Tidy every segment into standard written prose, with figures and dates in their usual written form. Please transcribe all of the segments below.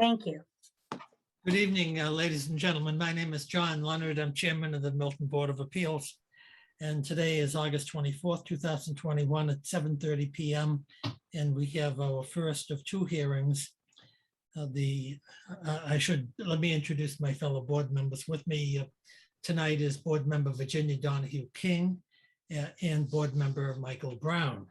Thank you. Good evening, ladies and gentlemen. My name is John Leonard. I'm chairman of the Milton Board of Appeals. And today is August 24th, 2021 at 7:30 p.m. And we have our first of two hearings. Let me introduce my fellow board members. With me tonight is board member Virginia Donahue King and board member Michael Brown.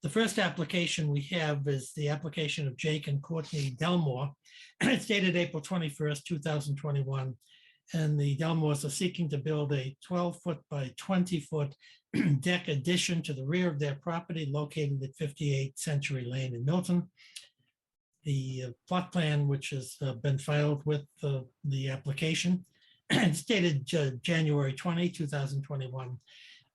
The first application we have is the application of Jake and Courtney Delmore. It's dated April 21st, 2021. And the Delmores are seeking to build a 12-foot by 20-foot deck addition to the rear of their property located at 58 Century Lane in Milton. The plot plan, which has been filed with the application, it's dated January 20, 2021.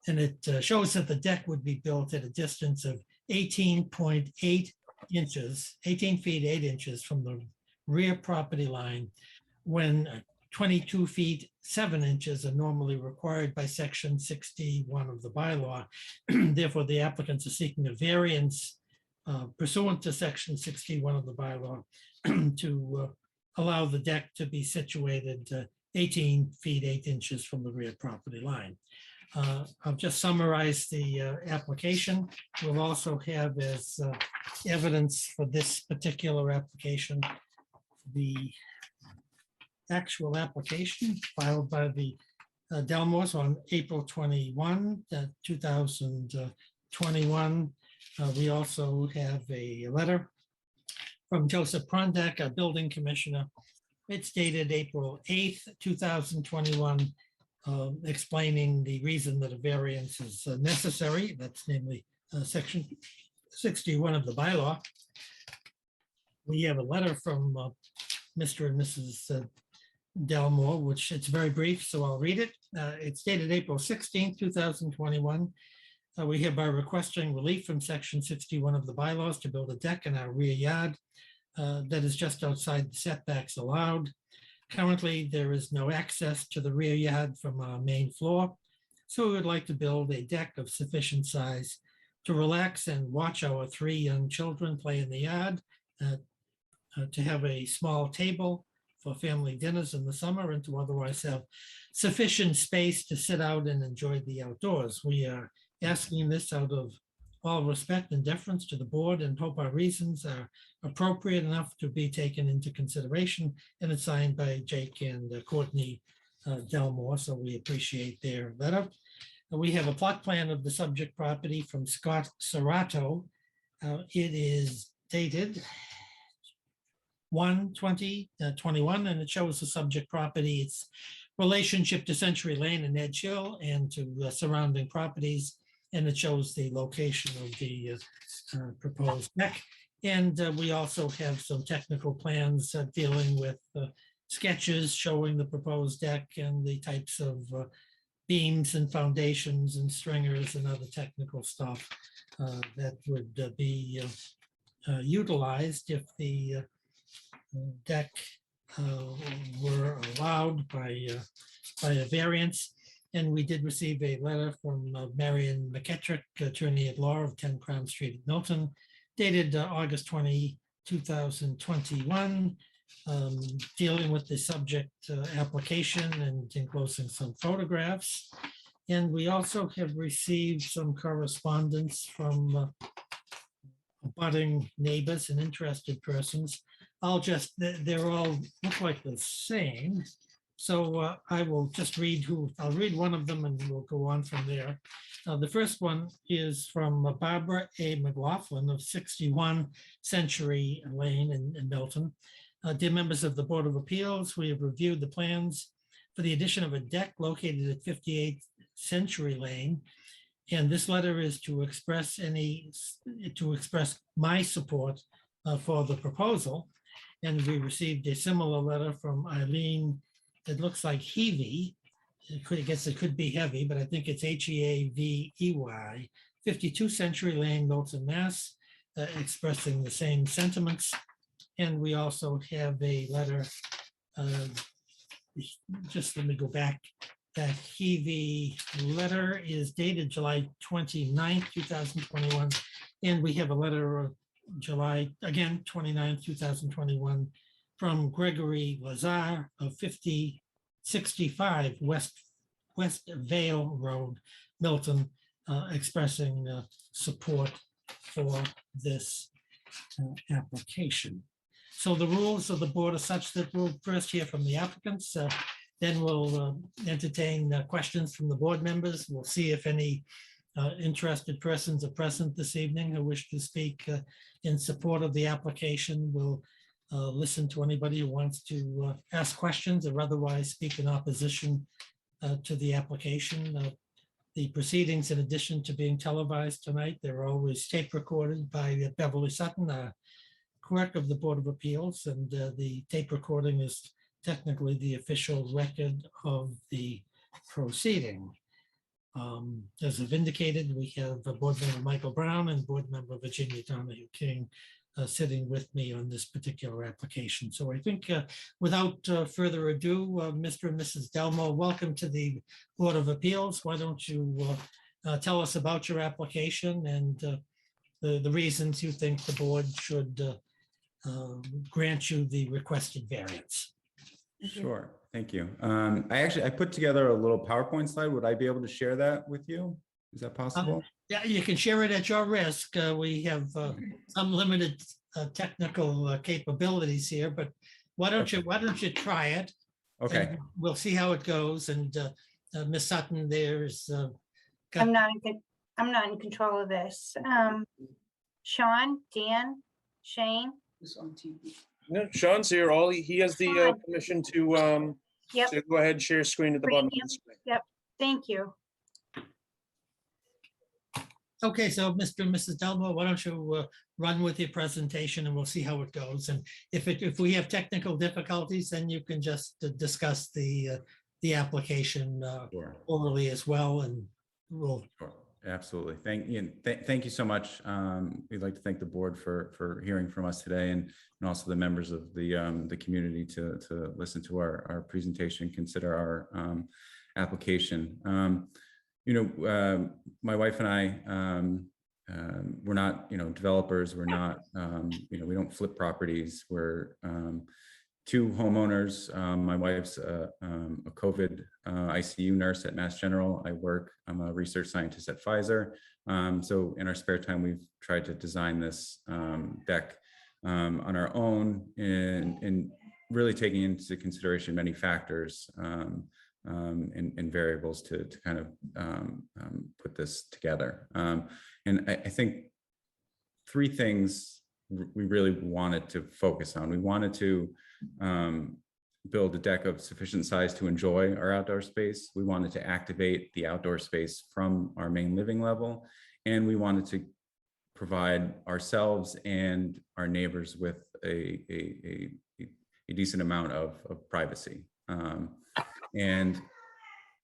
And it shows that the deck would be built at a distance of 18.8 inches, 18 feet 8 inches from the rear property line, when 22 feet 7 inches are normally required by section 61 of the bylaw. Therefore, the applicants are seeking a variance pursuant to section 61 of the bylaw to allow the deck to be situated 18 feet 8 inches from the rear property line. I'll just summarize the application. We'll also have as evidence for this particular application the actual application filed by the Delmores on April 21, 2021. We also have a letter from Joseph Prondak, our building commissioner. It's dated April 8th, 2021. Explaining the reason that a variance is necessary. That's namely section 61 of the bylaw. We have a letter from Mr. and Mrs. Delmore, which it's very brief, so I'll read it. It's dated April 16th, 2021. We hereby requesting relief from section 61 of the bylaws to build a deck in our rear yard that is just outside the setbacks allowed. Currently, there is no access to the rear yard from our main floor, so we would like to build a deck of sufficient size to relax and watch our 3 young children play in the yard, to have a small table for family dinners in the summer, and to otherwise have sufficient space to sit out and enjoy the outdoors. We are asking this out of all respect and deference to the board, and hope our reasons are appropriate enough to be taken into consideration. And it's signed by Jake and Courtney Delmore, so we appreciate their letter. We have a plot plan of the subject property from Scott Serrato. It is dated 1/20/21, and it shows the subject property, its relationship to Century Lane and Edge Hill and to surrounding properties. And it shows the location of the proposed deck. And we also have some technical plans dealing with sketches showing the proposed deck and the types of beams and foundations and stringers and other technical stuff that would be utilized if the deck were allowed by a variance. And we did receive a letter from Marion McKettrick, attorney at law of 10 Crown Street, Milton, dated August 20, 2021, dealing with the subject application and enclosing some photographs. And we also have received some correspondence from abutting neighbors and interested persons. They're all look like the same. So I will just I'll read one of them and we'll go on from there. The first one is from Barbara A. McLaughlin of 61 Century Lane in Milton. Dear members of the Board of Appeals, we have reviewed the plans for the addition of a deck located at 58 Century Lane. And this letter is to express my support for the proposal. And we received a similar letter from Eileen. It looks like Heavy. I guess it could be heavy, but I think it's Heavey, 52 Century Lane, Milton, Mass, expressing the same sentiments. And we also have a letter, just let me go back. That Heavy letter is dated July 29th, 2021. And we have a letter July, again, 29, 2021, from Gregory Lazar of 5065 West Vale Road, Milton, expressing support for this application. So the rules of the board are such that we'll first hear from the applicants, then we'll entertain questions from the board members. We'll see if any interested persons are present this evening who wish to speak in support of the application. We'll listen to anybody who wants to ask questions or otherwise speak in opposition to the application. The proceedings, in addition to being televised tonight, they're always tape recorded by Beverly Sutton, clerk of the Board of Appeals, and the tape recording is technically the official record of the proceeding. As I've indicated, we have Board Member Michael Brown and Board Member Virginia Donahue King sitting with me on this particular application. So I think without further ado, Mr. and Mrs. Delmo, welcome to the Board of Appeals. Why don't you tell us about your application and the reasons you think the board should grant you the requested variance? Sure, thank you. I put together a little PowerPoint slide. Would I be able to share that with you? Is that possible? Yeah, you can share it at your risk. We have some limited technical capabilities here, but why don't you try it? Okay. We'll see how it goes. And Ms. Sutton, there's. I'm not in control of this. Sean, Dan, Shane. No, Sean's here. He has the permission to Yep. to go ahead and share screen at the bottom of the screen. Yep. Thank you. Okay, so Mr. and Mrs. Delmo, why don't you run with your presentation and we'll see how it goes. And if we have technical difficulties, then you can just discuss the application Sure. orally as well, and we'll. Sure. Absolutely. Thank you so much. We'd like to thank the board for hearing from us today, and also the members of the community to listen to our presentation, consider our application. My wife and I, we're not, developers. We're not, we don't flip properties. We're two homeowners. My wife's a COVID ICU nurse at Mass General. I'm a research scientist at Pfizer. So in our spare time, we've tried to design this deck on our own, and really taking into consideration many factors and variables to kind of put this together. And I think three things we really wanted to focus on. We wanted to build a deck of sufficient size to enjoy our outdoor space. We wanted to activate the outdoor space from our main living level, and we wanted to provide ourselves and our neighbors with a decent amount of privacy. And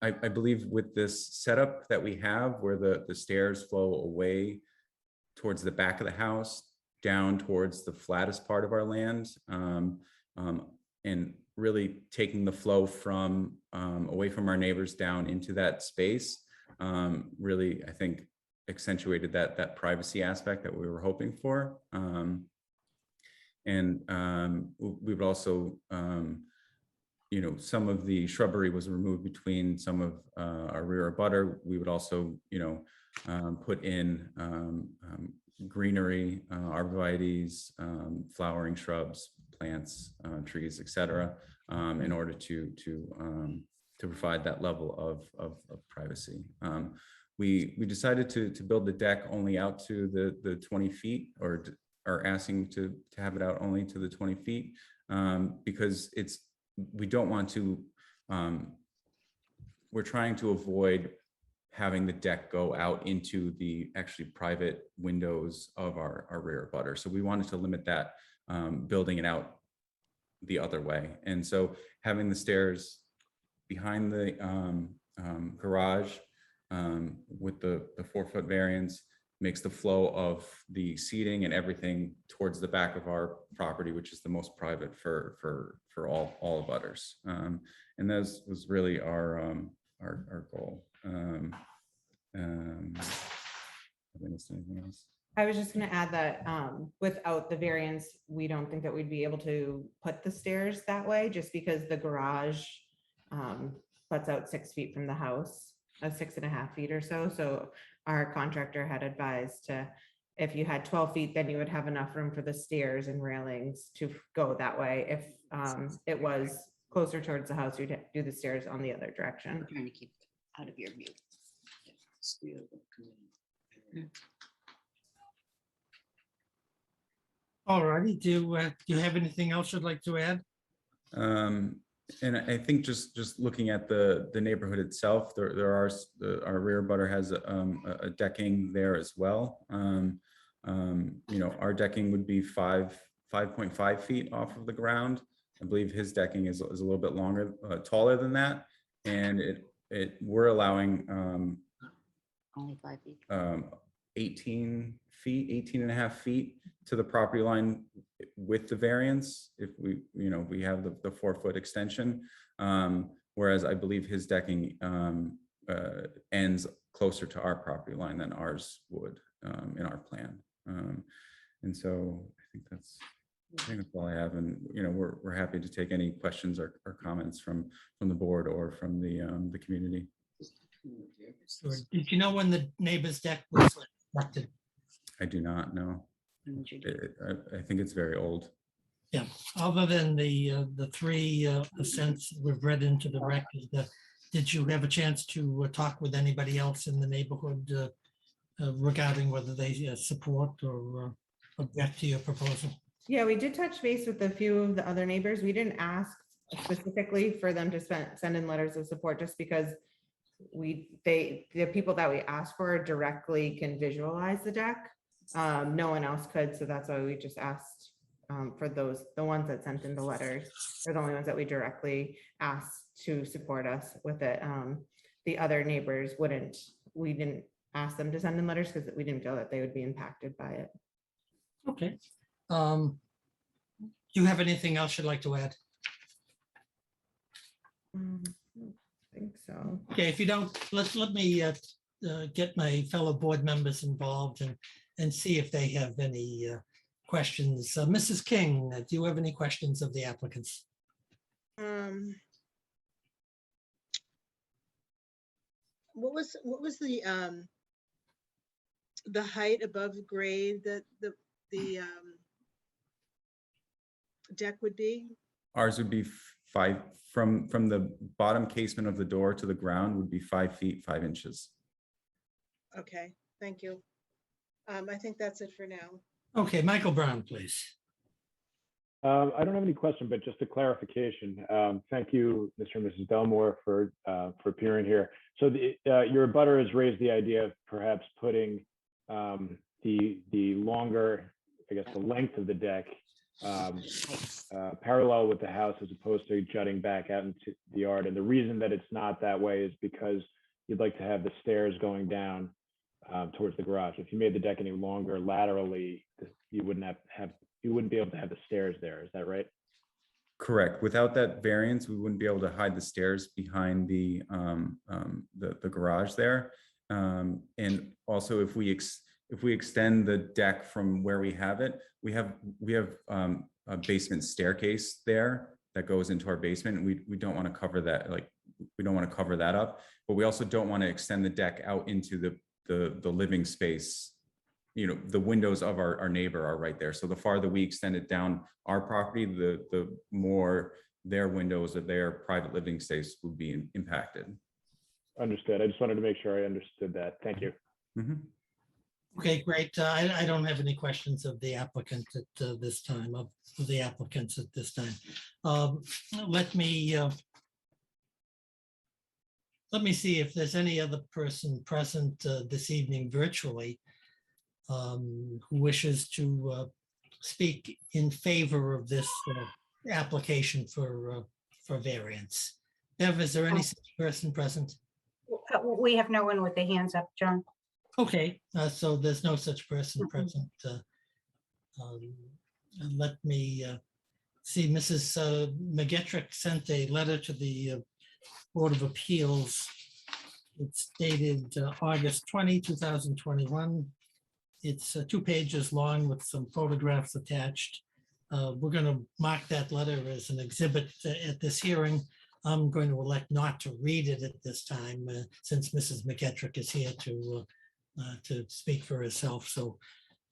I believe with this setup that we have, where the stairs flow away towards the back of the house, down towards the flattest part of our land, and really taking the flow from away from our neighbors down into that space, really, I think, accentuated that privacy aspect that we were hoping for. And we would also, some of the shrubbery was removed between some of our rear abutter. We would also, put in greenery, arborvitaes, flowering shrubs, plants, trees, etc., in order to provide that level of privacy. We decided to build the deck only out to the 20 feet, or are asking to have it out only to the 20 feet, because we don't want to, we're trying to avoid having the deck go out into the actually private windows of our rear abutter. So we wanted to limit that, building it out the other way. And so having the stairs behind the garage with the 4-foot variance makes the flow of the seating and everything towards the back of our property, which is the most private for all abutters. And that was really our goal. Have I missed anything else? I was just gonna add that without the variance, we don't think that we'd be able to put the stairs that way, just because the garage butts out 6 feet from the house, 6.5 feet or so. So our contractor had advised to, if you had 12 feet, then you would have enough room for the stairs and railings to go that way. If it was closer towards the house, you'd do the stairs on the other direction. I'm trying to keep out of your view. All righty, do you have anything else you'd like to add? And I think just looking at the neighborhood itself, there are our rear butter has a decking there as well. Our decking would be 5.5 feet off of the ground. I believe his decking is a little bit longer, taller than that, and we're allowing Only 5 feet. 18 and a half feet to the property line with the variance, if we have the 4-foot extension, whereas I believe his decking ends closer to our property line than ours would in our plan. And so I think that's all I have, and we're happy to take any questions or comments from the board or from the community. Or did you know when the neighbor's deck was constructed? I do not know. I think it's very old. Yeah, other than the three ascents we've read into the record, did you have a chance to talk with anybody else in the neighborhood regarding whether they support or object to your proposal? Yeah, we did touch base with a few of the other neighbors. We didn't ask specifically for them to send in letters of support, just because the people that we asked for directly can visualize the deck. No one else could, so that's why we just asked for the ones that sent in the letters are the only ones that we directly asked to support us with it. The other neighbors we didn't ask them to send in letters because we didn't feel that they would be impacted by it. Okay. Do you have anything else you'd like to add? I think so. Okay, if you don't, let me get my fellow board members involved and see if they have any questions. Mrs. King, do you have any questions of the applicants? What was the height above grade that the deck would be? Ours would be 5 from the bottom casement of the door to the ground would be 5 feet 5 inches. Okay, thank you. I think that's it for now. Okay, Michael Brown, please. I don't have any question, but just a clarification. Thank you, Mr. and Mrs. Belmore, for appearing here. So your abutter has raised the idea of perhaps putting the longer, I guess, the length of the deck parallel with the house as opposed to jutting back out into the yard. And the reason that it's not that way is because you'd like to have the stairs going down towards the garage. If you made the deck any longer laterally, you wouldn't be able to have the stairs there. Is that right? Correct. Without that variance, we wouldn't be able to hide the stairs behind the garage there. And also, if we extend the deck from where we have it, we have a basement staircase there that goes into our basement, and we don't want to cover that. We don't want to cover that up, but we also don't want to extend the deck out into the living space. The windows of our neighbor are right there. So the farther we extend it down our property, the more their windows of their private living space would be impacted. Understood. I just wanted to make sure I understood that. Thank you. Mm-hmm. Okay, great. I don't have any questions of the applicant at this time, of the applicants at this time. Let me see if there's any other person present this evening virtually who wishes to speak in favor of this application for variance. Bev, is there any such person present? We have no one with their hands up, John. Okay, so there's no such person present. And let me see, Mrs. McGettrick sent a letter to the Board of Appeals. It's dated August 20, 2021. It's 2 pages long with some photographs attached. We're going to mark that letter as an exhibit at this hearing. I'm going to elect not to read it at this time since Mrs. McEttrick is here to speak for herself. So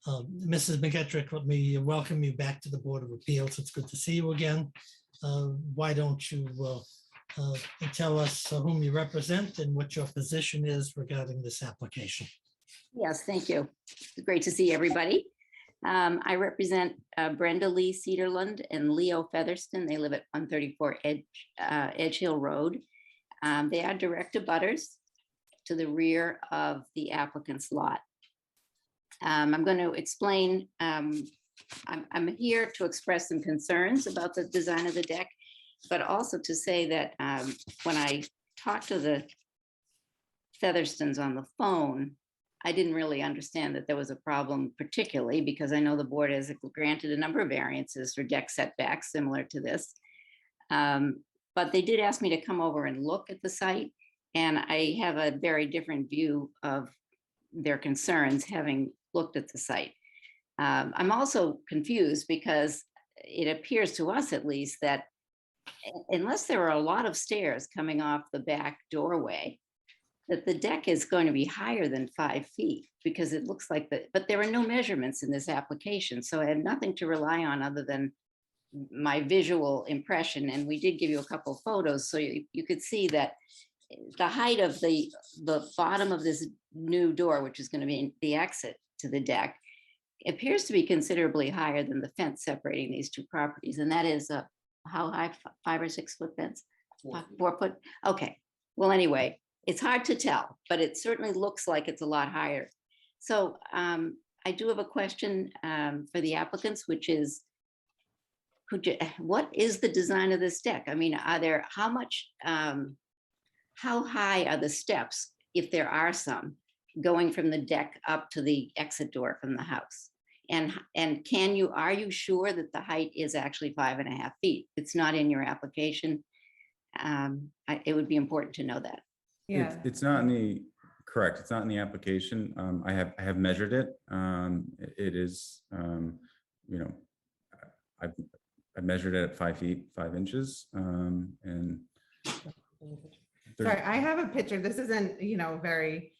Mrs. McEttrick, let me welcome you back to the Board of Appeals. It's good to see you again. Why don't you tell us whom you represent and what your position is regarding this application? Yes, thank you. Great to see everybody. I represent Brenda Lee Cedarland and Leo Featherston. They live at 134 Edge Hill Road. They are direct abutters to the rear of the applicant's lot. I'm going to explain, I'm here to express some concerns about the design of the deck, but also to say that when I talked to the Featherstons on the phone, I didn't really understand that there was a problem, particularly because I know the board has granted a number of variances for deck setbacks similar to this. But they did ask me to come over and look at the site, and I have a very different view of their concerns having looked at the site. I'm also confused because it appears to us at least that unless there are a lot of stairs coming off the back doorway, that the deck is going to be higher than 5 feet because it looks like that, but there are no measurements in this application. So I had nothing to rely on other than my visual impression. And we did give you a couple of photos so you could see that the height of the bottom of this new door, which is going to be the exit to the deck, appears to be considerably higher than the fence separating these two properties. And that is how high, 5 or 6 foot fence? 4 foot? Okay. Well, anyway, it's hard to tell, but it certainly looks like it's a lot higher. So I do have a question for the applicants, which is, what is the design of this deck? I mean, how high are the steps, if there are some, going from the deck up to the exit door from the house? And are you sure that the height is actually 5.5 feet? It's not in your application. It would be important to know that. Yeah. It's not in the, correct, it's not in the application. I have measured it. It is, I measured it at 5 feet, 5 inches. And Sorry, I have a picture. This isn't, very,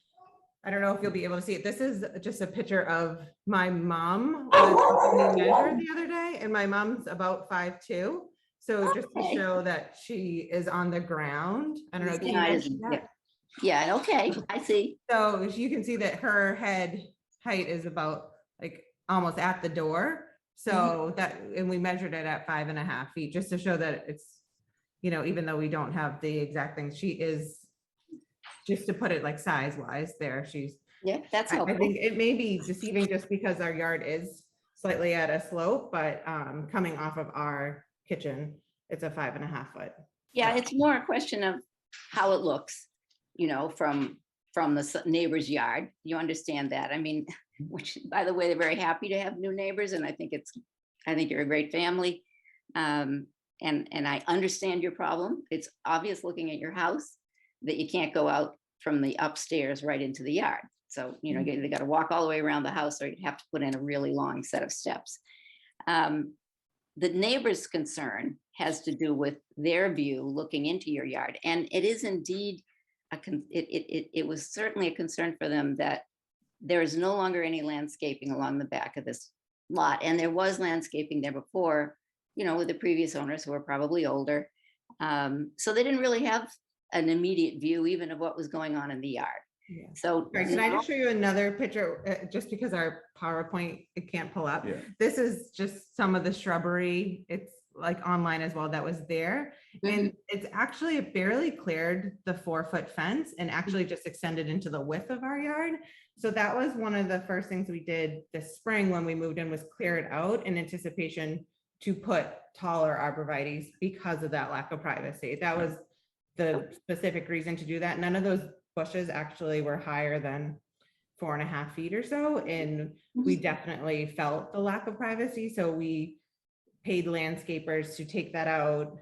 I don't know if you'll be able to see it. This is just a picture of my mom was measured the other day, and my mom's about 5'2". So just to show that she is on the ground. I don't know. Can you see that? Yeah, okay, I see. So you can see that her head height is about like almost at the door. So and we measured it at 5.5 feet, just to show that it's, even though we don't have the exact thing, she is, just to put it like size wise there, she's. Yeah, that's helpful. I think it may be deceiving just because our yard is slightly at a slope, but coming off of our kitchen, it's a 5.5 foot. Yeah, it's more a question of how it looks, from the neighbor's yard. You understand that. I mean, which, by the way, they're very happy to have new neighbors, and I think you're a great family. And I understand your problem. It's obvious looking at your house that you can't go out from the upstairs right into the yard. So, they got to walk all the way around the house, or you'd have to put in a really long set of steps. The neighbor's concern has to do with their view looking into your yard. And it is indeed, it was certainly a concern for them that there is no longer any landscaping along the back of this lot. And there was landscaping there before, with the previous owners who were probably older. So they didn't really have an immediate view even of what was going on in the yard. Yeah. So Can I just show you another picture, just because our PowerPoint, it can't pull up. Yeah. This is just some of the shrubbery. It's like online as well that was there. And it's actually barely cleared the 4-foot fence and actually just extended into the width of our yard. So that was one of the first things we did this spring when we moved in, was clear it out in anticipation to put taller arborvitaes because of that lack of privacy. That was the specific reason to do that. None of those bushes actually were higher than 4.5 feet or so. And we definitely felt the lack of privacy. So we paid landscapers to take that out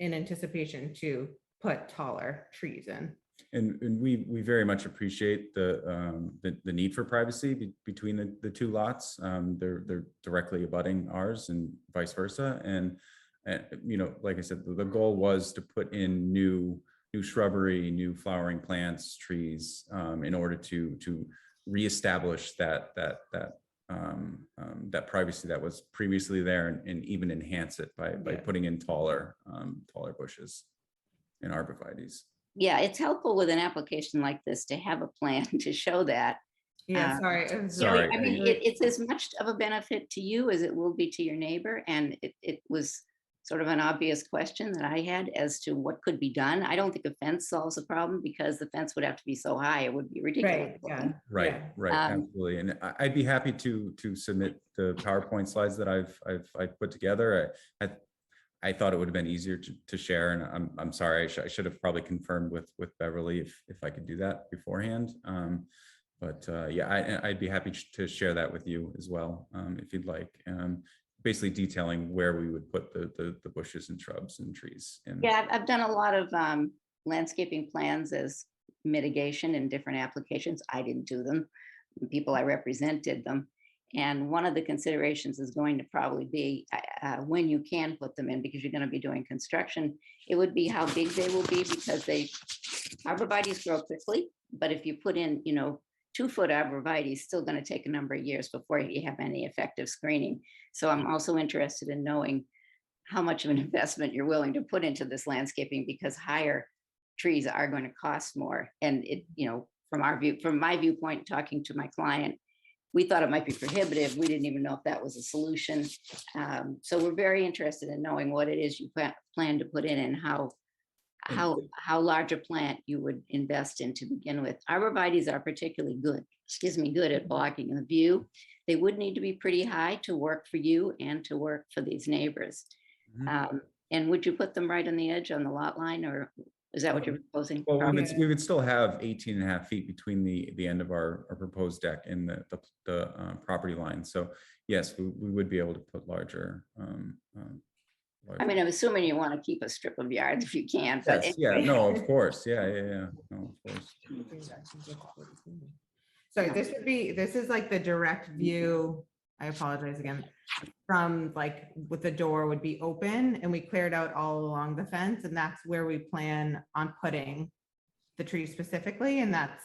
in anticipation to put taller trees in. And we very much appreciate the need for privacy between the two lots. They're directly abutting ours and vice versa. And you know, like I said, the goal was to put in new shrubbery, new flowering plants, trees, in order to reestablish that privacy that was previously there, and even enhance it by Yeah. putting in taller bushes and arborvitaes. Yeah, it's helpful with an application like this to have a plan to show that. Yeah, Uh, sorry. it was- Sorry. I mean, it's as much of a benefit to you as it will be to your neighbor. And it was sort of an obvious question that I had as to what could be done. I don't think a fence solves the problem, because the fence would have to be so high, it would be ridiculous. Right, yeah. looking. Right, yeah. right, absolutely. And I'd be happy to submit the PowerPoint slides that I've put together. I thought it would have been easier to share, and I'm sorry, I should have probably confirmed with Beverly if I could do that beforehand. But yeah, I'd be happy to share that with you as well, if you'd like. Basically detailing where we would put the bushes and shrubs and trees. And Yeah, I've done a lot of landscaping plans as mitigation in different applications. I didn't do them. The people I represent did them. And one of the considerations is going to probably be when you can put them in, because you're going to be doing construction, it would be how big they will be, because arborvitaes grow quickly. But if you put in, 2-foot arborvitae, still going to take a number of years before you have any effective screening. So I'm also interested in knowing how much of an investment you're willing to put into this landscaping, because higher trees are going to cost more. And from my viewpoint, talking to my client, we thought it might be prohibitive. We didn't even know if that was a solution. So we're very interested in knowing what it is you plan to put in, and how large a plant you would invest in to begin with. Arborvitaes are particularly good at blocking the view. They would need to be pretty high to work for you and to work for these neighbors. And would you put them right on the edge on the lot line, or is that what you're proposing? well, Probably. we would still have 18.5 feet between the end of our proposed deck and the property line. So yes, we would be able to put larger. I mean, I'm assuming you want to keep a strip of yard if you can, but Yes, yeah, no, of course, yeah, no, of course. So this is like the direct view. I apologize again. From like with the door would be open, and we cleared out all along the fence, and that's where we plan on putting the tree specifically. And that's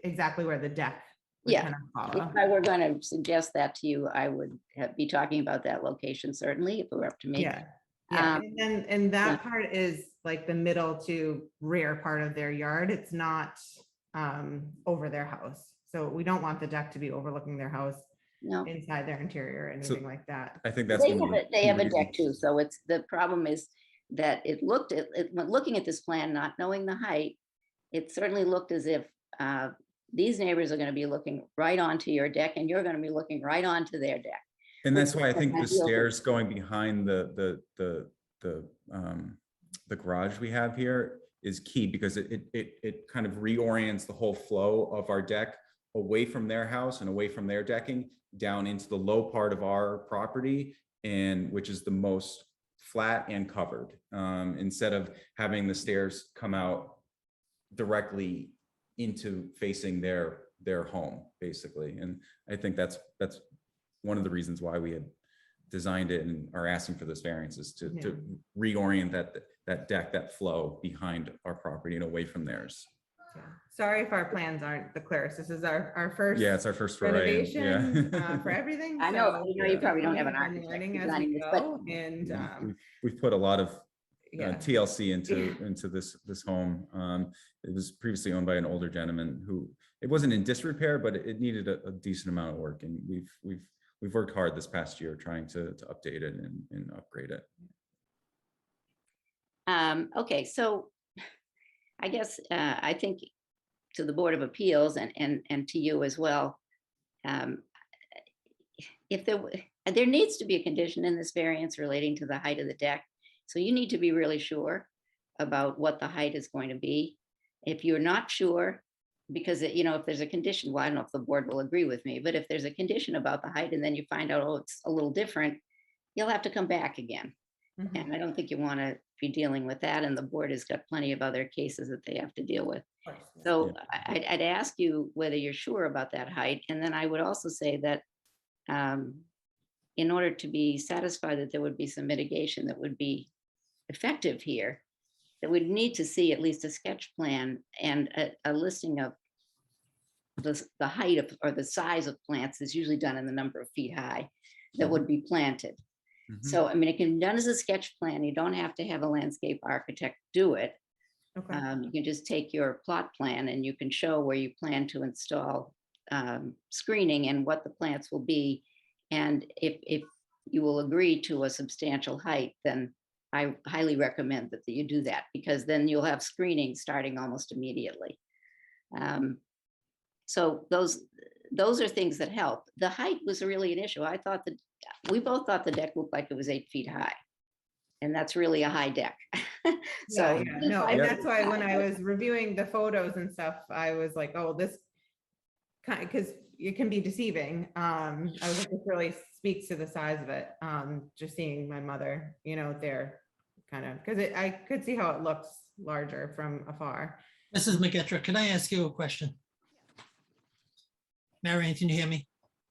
exactly where the deck would Yeah. kind of follow. if I were going to suggest that to you, I would be talking about that location, certainly, if it were up to me. Yeah. Yeah, Um, and that part is like the middle to rear part of their yard. It's not over their house. So we don't want the deck to be overlooking their house, No, inside their interior or anything like that. I think that's they one of have they have a deck reasons. too. So the problem is that looking at this plan, not knowing the height, it certainly looked as if these neighbors are going to be looking right onto your deck, and you're going to be looking right onto their deck. And that's why I think the Might be open. stairs going behind the garage we have here is key, because it kind of reorients the whole flow of our deck away from their house and away from their decking down into the low part of our property, and which is the most flat and covered, instead of having the stairs come out directly into facing their home, basically. And I think that's one of the reasons why we had designed it and are asking for this variance, is to reorient that deck, that flow behind our property and away from theirs. Yeah. Sorry if our plans aren't the clearest. This is our first Yeah, it's our first foray. renovation Yeah. for everything. I know, so you probably don't have an I'm architect learning as designing we this, but- go, and We've put a lot of yeah. TLC into this home. It was previously owned by an older gentleman who, it wasn't in disrepair, but it needed a decent amount of work, and we've worked hard this past year trying to update it and upgrade it. Okay, so I guess I think to the Board of Appeals and to you as well, if there needs to be a condition in this variance relating to the height of the deck. So you need to be really sure about what the height is going to be. If you're not sure, because if there's a condition, well, I don't know if the board will agree with me, but if there's a condition about the height and then you find out, oh, it's a little different, you'll have to come back again. Mhm. And I don't think you want to be dealing with that. And the board has got plenty of other cases that they have to deal with. Of course, yeah. So I'd ask you whether you're sure about that height. And then I would also say that in order to be satisfied that there would be some mitigation that would be effective here, that we'd need to see at least a sketch plan and a listing of the height of, or the size of plants is usually done in the number of feet high that would be planted. Mhm. So, I mean, it can be done as a sketch plan. You don't have to have a landscape architect do it. Okay. You can just take your plot plan and you can show where you plan to install screening and what the plants will be. And if you will agree to a substantial height, then I highly recommend that you do that, because then you'll have screening starting almost immediately. So those are things that help. The height was really an issue. I thought that we both thought the deck looked like it was 8 feet high. And that's really a high deck. So Yeah, no, and that's why when I was reviewing the photos and stuff, I was like, oh, this kind of, because it can be deceiving. I was like, this really speaks to the size of it. Just seeing my mother, there kind of, because I could see how it looks larger from afar. Mrs. McGetra, can I ask you a question? Marion, can you hear me?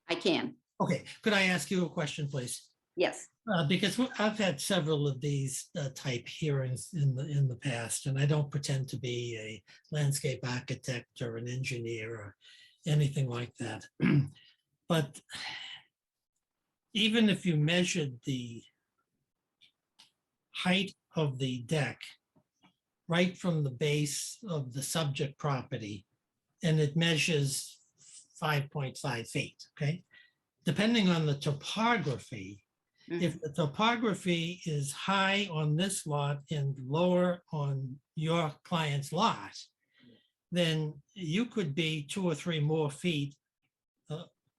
I can, Okay, could I ask you a question, please? yes. Because I've had several of these type hearings in the past, and I don't pretend to be a landscape architect or an engineer or anything like that. But even if you measured the height of the deck right from the base of the subject property, and it measures 5.5 feet, okay? Depending on the topography, if the topography is high on this lot and lower on your client's lot, then you could be 2 or 3 more feet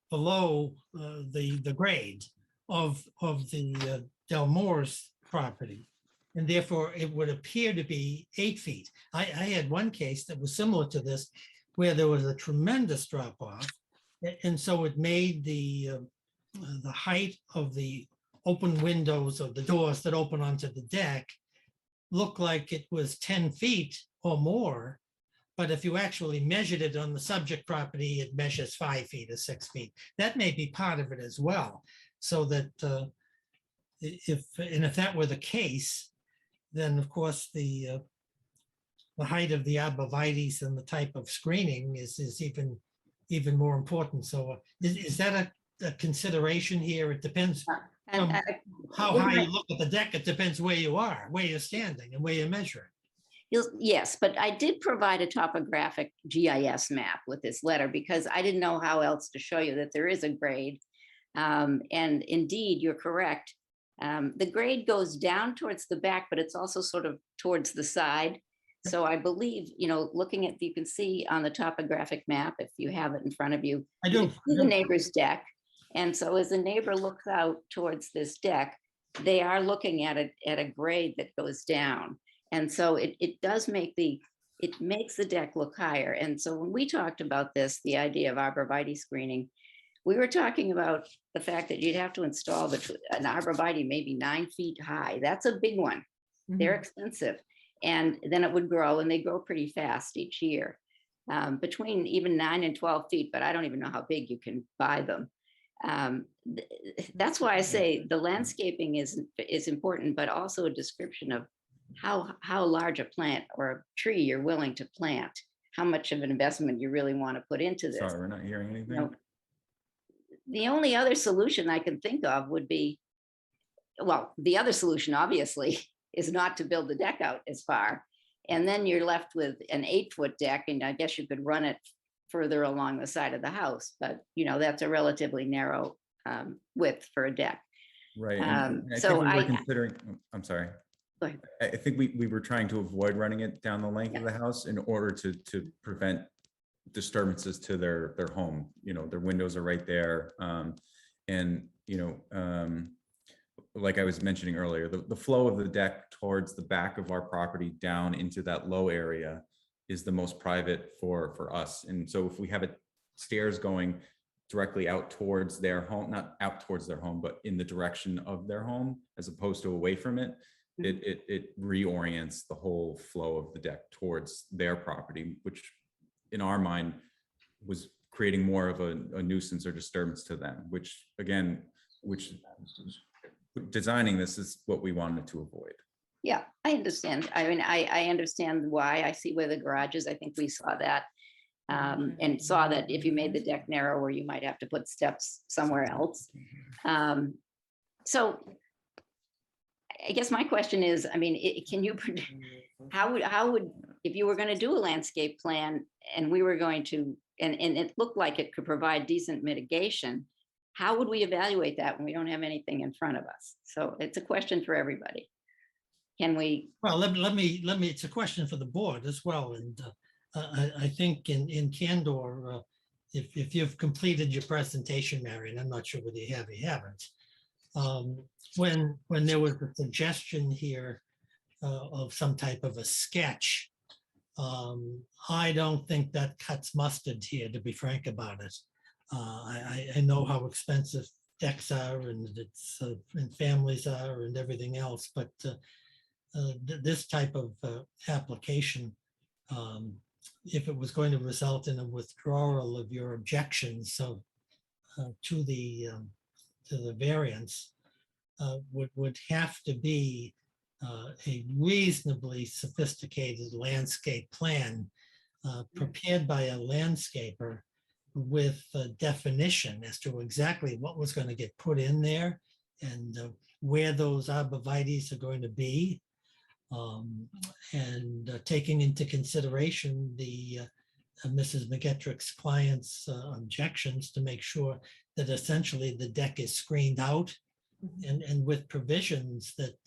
below the grade of the Del Moore's property. And therefore, it would appear to be 8 feet. I had one case that was similar to this, where there was a tremendous drop off. And so it made the height of the open windows of the doors that open onto the deck look like it was 10 feet or more. But if you actually measured it on the subject property, it measures 5 feet or 6 feet. That may be part of it as well. So that if that were the case, then of course the height of the arborvitaes and the type of screening is even more important. So is that a consideration here? It depends And how high you look at the deck. It depends where you are, where you're standing and where you're measuring. yes, but I did provide a topographic GIS map with this letter because I didn't know how else to show you that there is a grade. And indeed, you're correct. The grade goes down towards the back, but it's also sort of towards the side. So I believe, looking at, you can see on the topographic map, if you have it in front of you, I do. you can see the neighbor's deck. And so as the neighbor looks out towards this deck, they are looking at a grade that goes down. And so it makes the deck look higher. And so when we talked about this, the idea of arborvitae screening, we were talking about the fact that you'd have to install an arborvitae maybe 9 feet high. That's a big one. They're expensive. And then it would grow, and they grow pretty fast each year, between even 9 and 12 feet, but I don't even know how big you can buy them. That's why I say the landscaping is important, but also a description of how large a plant or a tree you're willing to plant, how much of an investment you really want to put into this. Sorry, we're not hearing anything. The only other solution I can think of would be, well, the other solution obviously is not to build the deck out as far. And then you're left with an 8-foot deck, and I guess you could run it further along the side of the house, but that's a relatively narrow width for a deck. Right. And I so think we were considering, I'm sorry. Go ahead. I think we were trying to avoid running it down the length of the house in order to prevent disturbances to their home. Their windows are right there. And like I was mentioning earlier, the flow of the deck towards the back of our property down into that low area is the most private for us. And so if we have stairs going directly out towards their home, not out towards their home, but in the direction of their home, as opposed to away from it, it reorients the whole flow of the deck towards their property, which in our mind was creating more of a nuisance or disturbance to them, which again, designing this is what we wanted to avoid. Yeah, I understand. I mean, I understand why. I see where the garage is. I think we saw that. And saw that if you made the deck narrower, you might have to put steps somewhere else. So I guess my question is, I mean, can you, how would, if you were going to do a landscape plan and we were going to, and it looked like it could provide decent mitigation, how would we evaluate that when we don't have anything in front of us? So it's a question for everybody. Can we? Well, let me, it's a question for the board as well. And I think in candor, if you've completed your presentation, Marion, I'm not sure whether you have or you haven't. When there was a suggestion here of some type of a sketch, I don't think that cuts mustard here, to be frank about it. I know how expensive decks are and and families are and everything else, but this type of application, if it was going to result in a withdrawal of your objections to the variance, would have to be a reasonably sophisticated landscape plan prepared by a landscaper with a definition as to exactly what was going to get put in there and where those arborvitaes are going to be. And taking into consideration the Mrs. McGettrick's client's objections to make sure that essentially the deck is screened out and with provisions that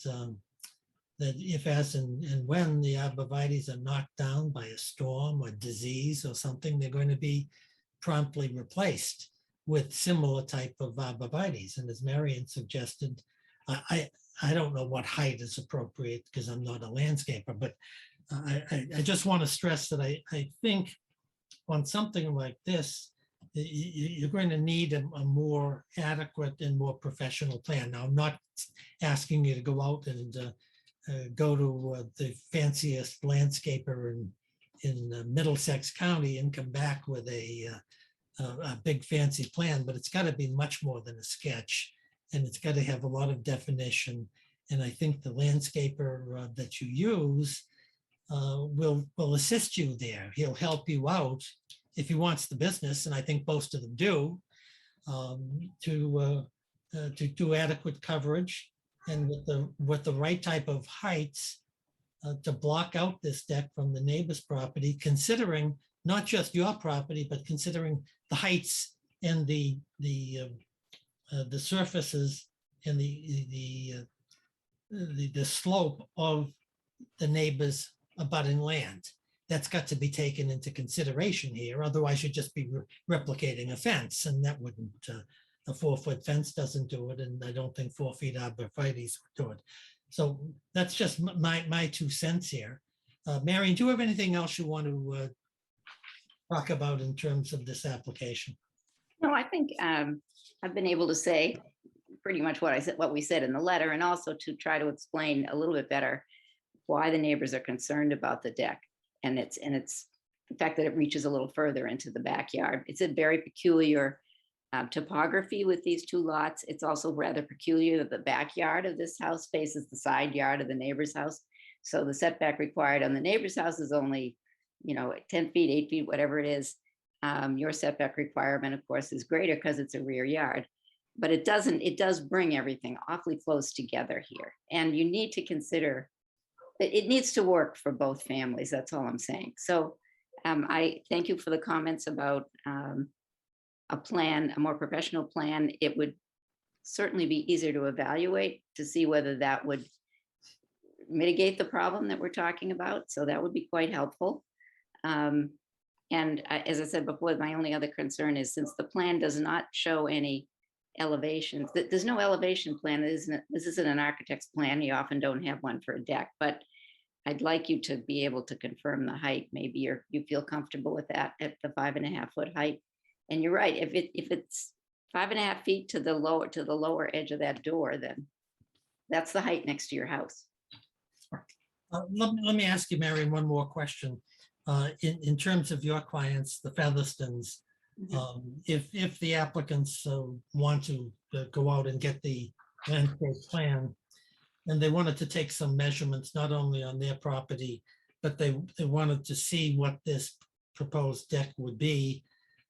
that if, as and when the arborvitaes are knocked down by a storm or disease or something, they're going to be promptly replaced with similar type of arborvitaes. And as Marion suggested, I don't know what height is appropriate because I'm not a landscaper, but I just want to stress that I think on something like this, you're going to need a more adequate and more professional plan. Now, I'm not asking you to go out and go to the fanciest landscaper in Middlesex County and come back with a big fancy plan, but it's got to be much more than a sketch. And it's got to have a lot of definition. And I think the landscaper that you use will assist you there. He'll help you out if he wants the business, and I think most of them do, to do adequate coverage and with the right type of heights to block out this deck from the neighbor's property, considering not just your property, but considering the heights and the surfaces and the slope of the neighbor's abutting land. That's got to be taken into consideration here. Otherwise, you'd just be replicating a fence, and that wouldn't. A 4-foot fence doesn't do it, and I don't think 4 feet arborvitaes would do it. So that's just my 2 cents here. Marion, do you have anything else you want to talk about in terms of this application? No, I think I've been able to say pretty much what we said in the letter, and also to try to explain a little bit better why the neighbors are concerned about the deck and it's the fact that it reaches a little further into the backyard. It's a very peculiar topography with these 2 lots. It's also rather peculiar that the backyard of this house faces the side yard of the neighbor's house. So the setback required on the neighbor's house is only, 10 feet, 8 feet, whatever it is. Your setback requirement, of course, is greater because it's a rear yard, but it does bring everything awfully close together here. And you need to consider that it needs to work for both families. That's all I'm saying. So I thank you for the comments about a plan, a more professional plan. It would certainly be easier to evaluate to see whether that would mitigate the problem that we're talking about. So that would be quite helpful. And as I said before, my only other concern is since the plan does not show any elevations, there's no elevation plan. This isn't an architect's plan. You often don't have one for a deck, but I'd like you to be able to confirm the height. Maybe you feel comfortable with that at the 5.5-foot height. And you're right, if it's 5.5 feet to the lower edge of that door, then that's the height next to your house. Let me ask you, Marion, one more question. In terms of your clients, the Featherstons, if the applicants want to go out and get the landscape plan, and they wanted to take some measurements, not only on their property, but they wanted to see what this proposed deck would be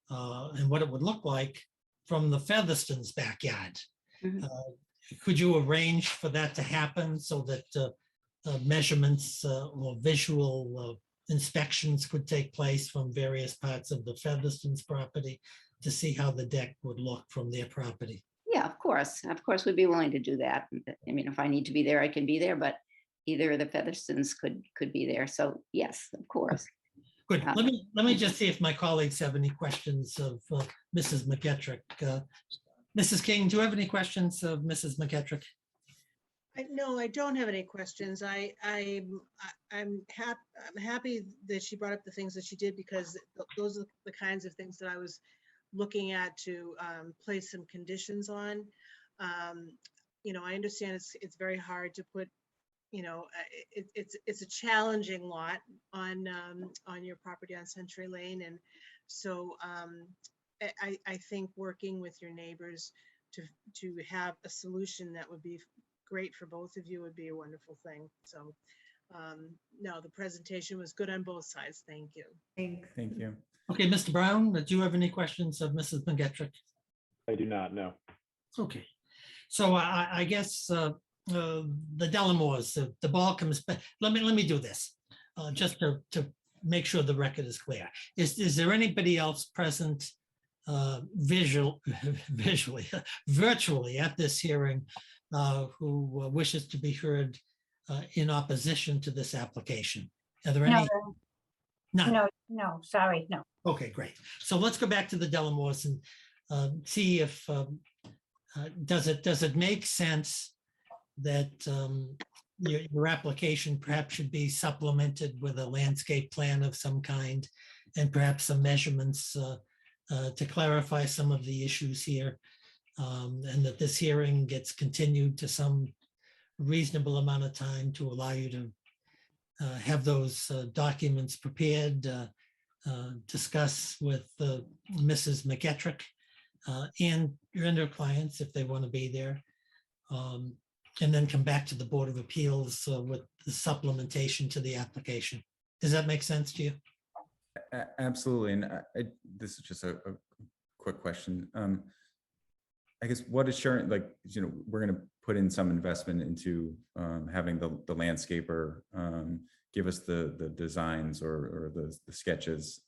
and what it would look like from the Featherstons' backyard. Mhm. Could you arrange for that to happen so that measurements or visual inspections could take place from various parts of the Featherstons' property to see how the deck would look from their property? Yeah, of course, we'd be willing to do that. I mean, if I need to be there, I can be there, but either of the Featherstons could be there. So yes, of course. Good. Let me just see if my colleagues have any questions of Mrs. McGetrick. Mrs. King, do you have any questions of Mrs. McGetrick? No, I don't have any questions. I'm happy that she brought up the things that she did, because those are the kinds of things that I was looking at to place some conditions on. I understand it's very hard to put, it's a challenging lot on your property on Century Lane. And so I think working with your neighbors to have a solution that would be great for both of you would be a wonderful thing. So no, the presentation was good on both sides. Thank you. Thanks. Thank you. Okay, Mr. Brown, do you have any questions of Mrs. McGetrick? I do not know. Okay, so I guess the Delamores, the ball comes back. Let me do this, just to make sure the record is clear. Is there anybody else present virtually at this hearing who wishes to be heard in opposition to this application? Are there any? None. No, sorry, no. Okay, great. So let's go back to the Delamores and see if, does it make sense that your application perhaps should be supplemented with a landscape plan of some kind and perhaps some measurements to clarify some of the issues here, and that this hearing gets continued to some reasonable amount of time to allow you to have those documents prepared, discuss with Mrs. McGetrick and your clients if they want to be there, and then come back to the Board of Appeals with the supplementation to the application. Does that make sense to you? Absolutely. And this is just a quick question. I guess what assurance, we're going to put in some investment into having the landscaper give us the designs or the sketches.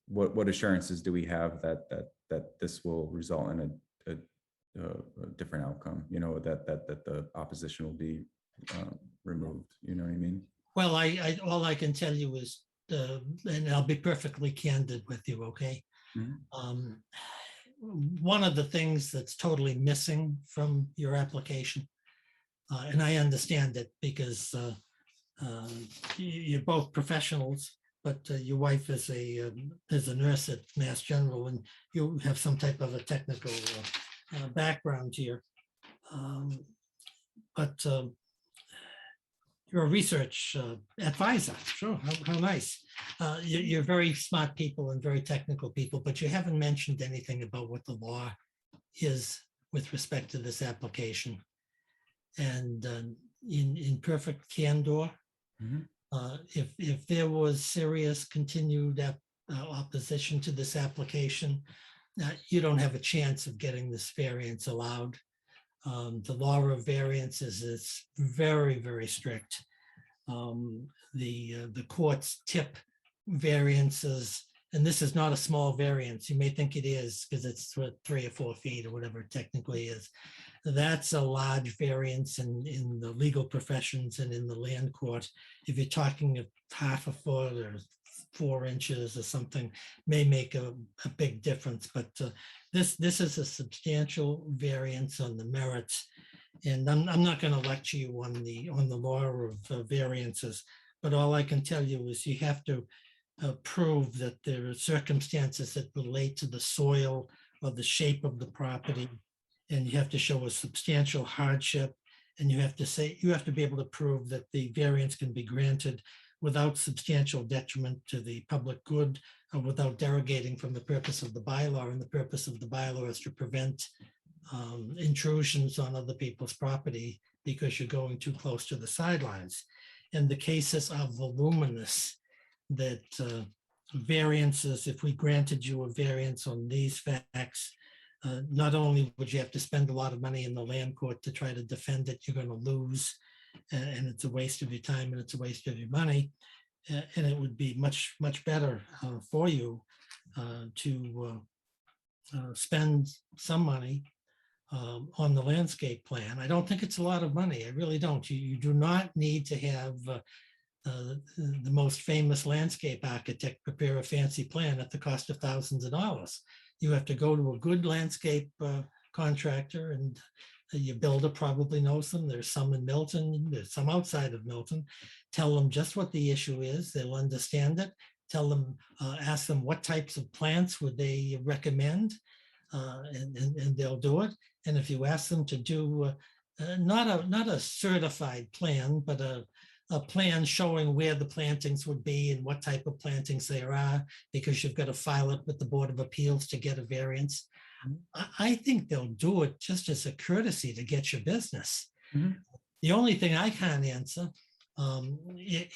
What assurances do we have that this will result in a different outcome? That the opposition will be removed. You know what I mean? Well, all I can tell you is, and I'll be perfectly candid with you, okay? Mhm. One of the things that's totally missing from your application, and I understand it because you're both professionals, but your wife is a nurse at Mass General, and you have some type of a technical background here. But you're a research advisor. Sure, how nice. You're very smart people and very technical people, but you haven't mentioned anything about what the law is with respect to this application. And in perfect candor, Mhm. If there was serious continued opposition to this application, you don't have a chance of getting this variance allowed. The law of variances is very, very strict. The courts tip variances, and this is not a small variance. You may think it is because it's 3 or 4 feet or whatever it technically is. That's a large variance in the legal professions and in the land court. If you're talking of 1/2 foot or 4 inches or something, may make a big difference. But this is a substantial variance on the merits. And I'm not going to lecture you on the law of variances, but all I can tell you is you have to prove that there are circumstances that relate to the soil or the shape of the property. And you have to show a substantial hardship. And you have to be able to prove that the variance can be granted without substantial detriment to the public good or without derogating from the purpose of the bylaw. And the purpose of the bylaw is to prevent intrusions on other people's property because you're going too close to the sidelines. And the cases are voluminous, that variances, if we granted you a variance on these facts, not only would you have to spend a lot of money in the land court to try to defend it, you're going to lose, and it's a waste of your time and it's a waste of your money. And it would be much, much better for you to spend some money on the landscape plan. I don't think it's a lot of money. I really don't. You do not need to have the most famous landscape architect prepare a fancy plan at the cost of thousands of dollars. You have to go to a good landscape contractor, and your builder probably knows them. There's some in Milton, there's some outside of Milton. Tell them just what the issue is. They'll understand it. Tell them, ask them what types of plants would they recommend, and they'll do it. And if you ask them to do not a certified plan, but a plan showing where the plantings would be and what type of plantings there are, because you've got to file it with the Board of Appeals to get a variance, I think they'll do it just as a courtesy to get your business. Mhm. The only thing I can't answer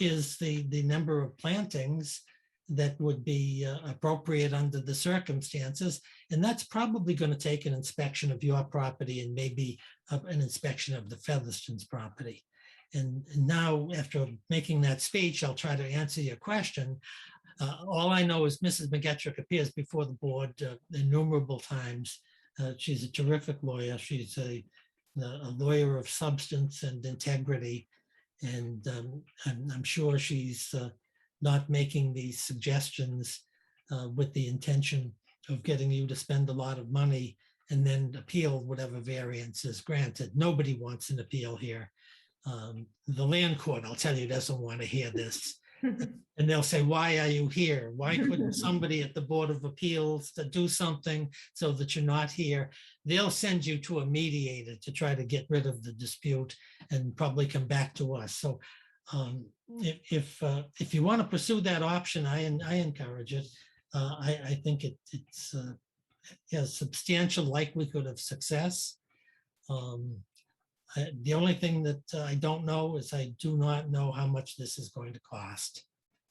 is the number of plantings that would be appropriate under the circumstances. And that's probably going to take an inspection of your property and maybe an inspection of the Featherston's property. And now, after making that speech, I'll try to answer your question. All I know is Mrs. McGetrick appears before the board innumerable times. She's a terrific lawyer. She's a lawyer of substance and integrity. And I'm sure she's not making these suggestions with the intention of getting you to spend a lot of money and then appeal whatever variance is granted. Nobody wants an appeal here. The land court, I'll tell you, doesn't want to hear this. And they'll say, why are you here? Why couldn't somebody at the Board of Appeals to do something so that you're not here? They'll send you to a mediator to try to get rid of the dispute and probably come back to us. So if you want to pursue that option, I encourage it. I think it's has substantial likelihood of success. The only thing that I don't know is I do not know how much this is going to cost.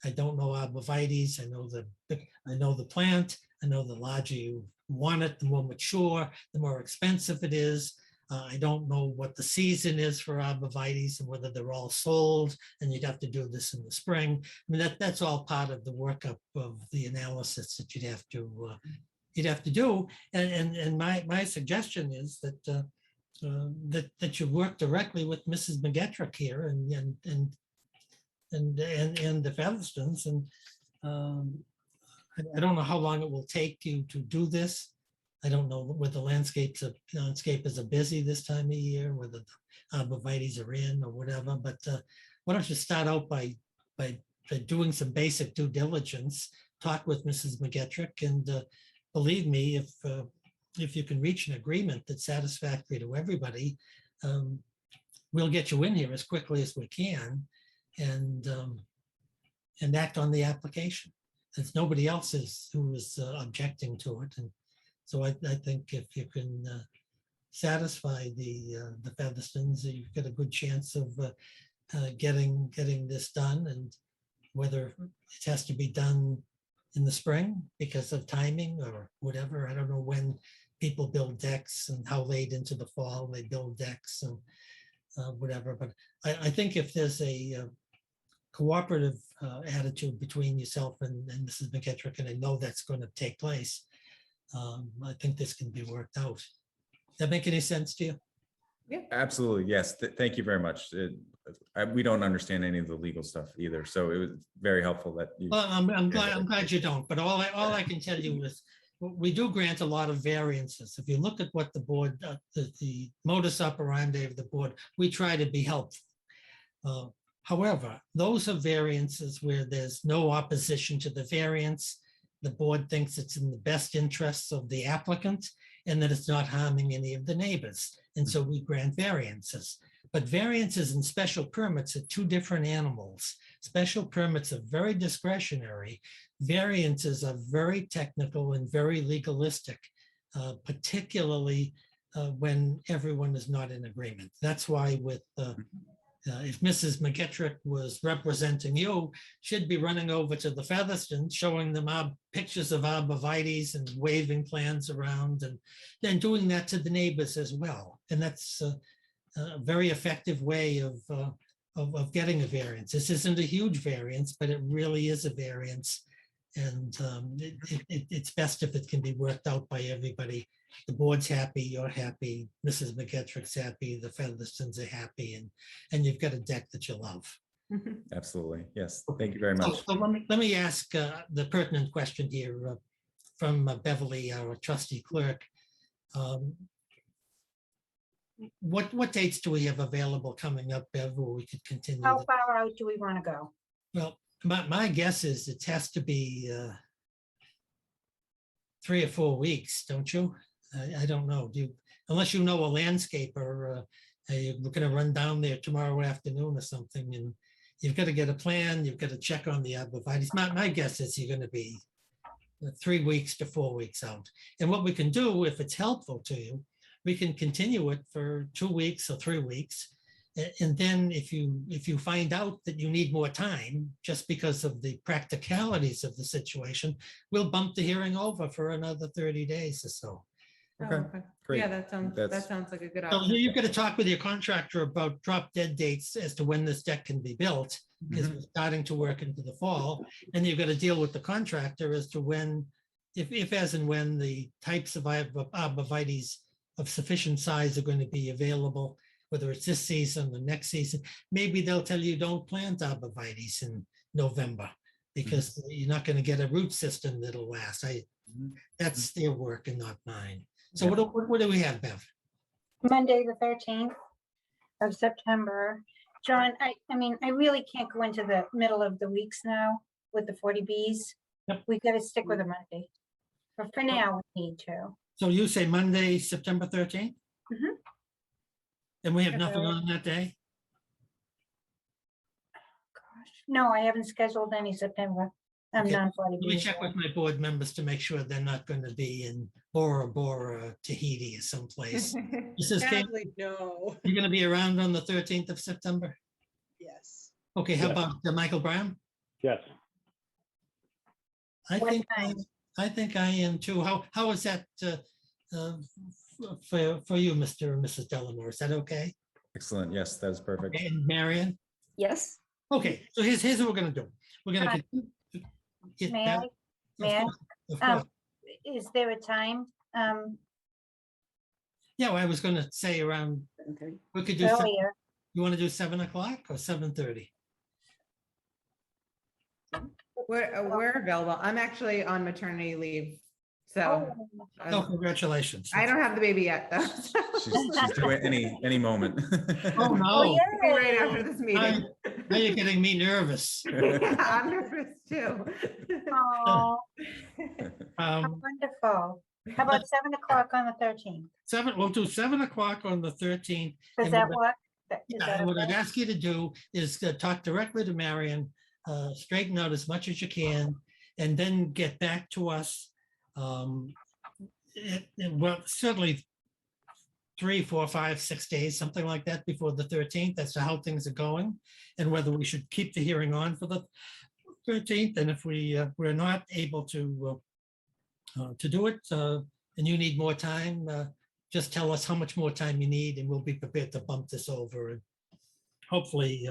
I don't know arborvitaes. I know the plant. I know the larger you want it, the more mature, the more expensive it is. I don't know what the season is for arborvitaes and whether they're all sold, and you'd have to do this in the spring. I mean, that's all part of the workup of the analysis that you'd have to do. And my suggestion is that that you work directly with Mrs. McGetrick here and the Featherstons. And I don't know how long it will take you to do this. I don't know whether the landscapers are busy this time of year, whether the arborvitaes are in or whatever. But why don't you start out by doing some basic due diligence, talk with Mrs. McGetrick, and believe me, if you can reach an agreement that's satisfactory to everybody, we'll get you in here as quickly as we can and act on the application. There's nobody else who is objecting to it. And so I think if you can satisfy the Featherstons, you've got a good chance of getting this done. And whether it has to be done in the spring because of timing or whatever, I don't know when people build decks and how late into the fall they build decks and whatever. But I think if there's a cooperative attitude between yourself and Mrs. McGetrick, and I know that's going to take place, I think this can be worked out. Does that make any sense to you? Absolutely, yes. Thank you very much. We don't understand any of the legal stuff either, so it was very helpful that you. Well, I'm glad you don't. But all I can tell you is we do grant a lot of variances. If you look at what the board, the modus operandi of the board, we try to be helpful. However, those are variances where there's no opposition to the variance. The board thinks it's in the best interests of the applicant and that it's not harming any of the neighbors. And so we grant variances. But variances and special permits are two different animals. Special permits are very discretionary. Variances are very technical and very legalistic, particularly when everyone is not in agreement. That's why with if Mrs. McGettrick was representing you, she'd be running over to the Featherston, showing them our pictures of arborvitaes and waving plans around, and then doing that to the neighbors as well. And that's a very effective way of getting a variance. This isn't a huge variance, but it really is a variance. And it's best if it can be worked out by everybody. The board's happy, you're happy, Mrs. McGettrick's happy, the Featherstons are happy, and you've got a deck that you love. Absolutely. Yes. Thank you very much. So let me ask the pertinent question here from Beverly, our trustee clerk. What dates do we have available coming up, Bev, where we could continue? How far out do we want to go? Well, my guess is it has to be 3 or 4 weeks, don't you? I don't know. Unless you know a landscaper, you're going to run down there tomorrow afternoon or something, and you've got to get a plan. You've got to check on the arborvitaes. My guess is you're going to be 3 weeks to 4 weeks out. And what we can do, if it's helpful to you, we can continue it for 2 weeks or 3 weeks. And then if you find out that you need more time, just because of the practicalities of the situation, we'll bump the hearing over for another 30 days or so. Okay, great. Yeah, that sounds like a good So option. you've got to talk with your contractor about drop dead dates as to when this deck can be built, because we're starting to work into the fall. And you've got to deal with the contractor as to when, if as and when the types of arborvitaes of sufficient size are going to be available, whether it's this season, the next season. Maybe they'll tell you don't plant arborvitaes in November because you're not going to get a root system that'll last. That's their work and not mine. So what do we have, Bev? Monday, the 13th of September. John, I mean, I really can't go into the middle of the weeks now with the 40Bs. Yep. We got to stick with a Monday. But for now, we need to. So you say Monday, September 13th? Mhm. And we have nothing on that day? Gosh, no, I haven't scheduled any September. I'm Okay. non-40B. Let me check with my board members to make sure they're not going to be in Bora Bora, Tahiti or someplace. Mrs. King, Sadly, no. you're going to be around on the 13th of September? Yes. Okay, how Yeah. about Michael Brown? Yes. I What think time? I think I am too. How is that for you, Mr. and Mrs. Delamore? Is that okay? Excellent. Yes, that is perfect. And Marion? Yes, Okay, so here's what we're gonna do. We're gonna. Hi. May I? May I? Of course. Is there a time Yeah, well, I was gonna say around, 7:30. we could do, earlier? you want to do 7 o'clock or 7:30? We're available. I'm actually on maternity leave, so Oh, congratulations. I don't have the baby yet, though. She's doing any moment. Oh, no. Right after this meeting. Now you're getting me nervous. I'm nervous too. Oh, how Um, wonderful. How about 7 o'clock on the 13th? We'll do 7 o'clock on the 13th. Does And that what- work? Is Yeah, that and what I'd okay? ask you to do is to talk directly to Marion, straighten out as much as you can, and then get back to us. Well, certainly 3, 4, 5, 6 days, something like that before the 13th, as to how things are going, and whether we should keep the hearing on for the 13th. And if we're not able to do it, and you need more time, just tell us how much more time you need, and we'll be prepared to bump this over and hopefully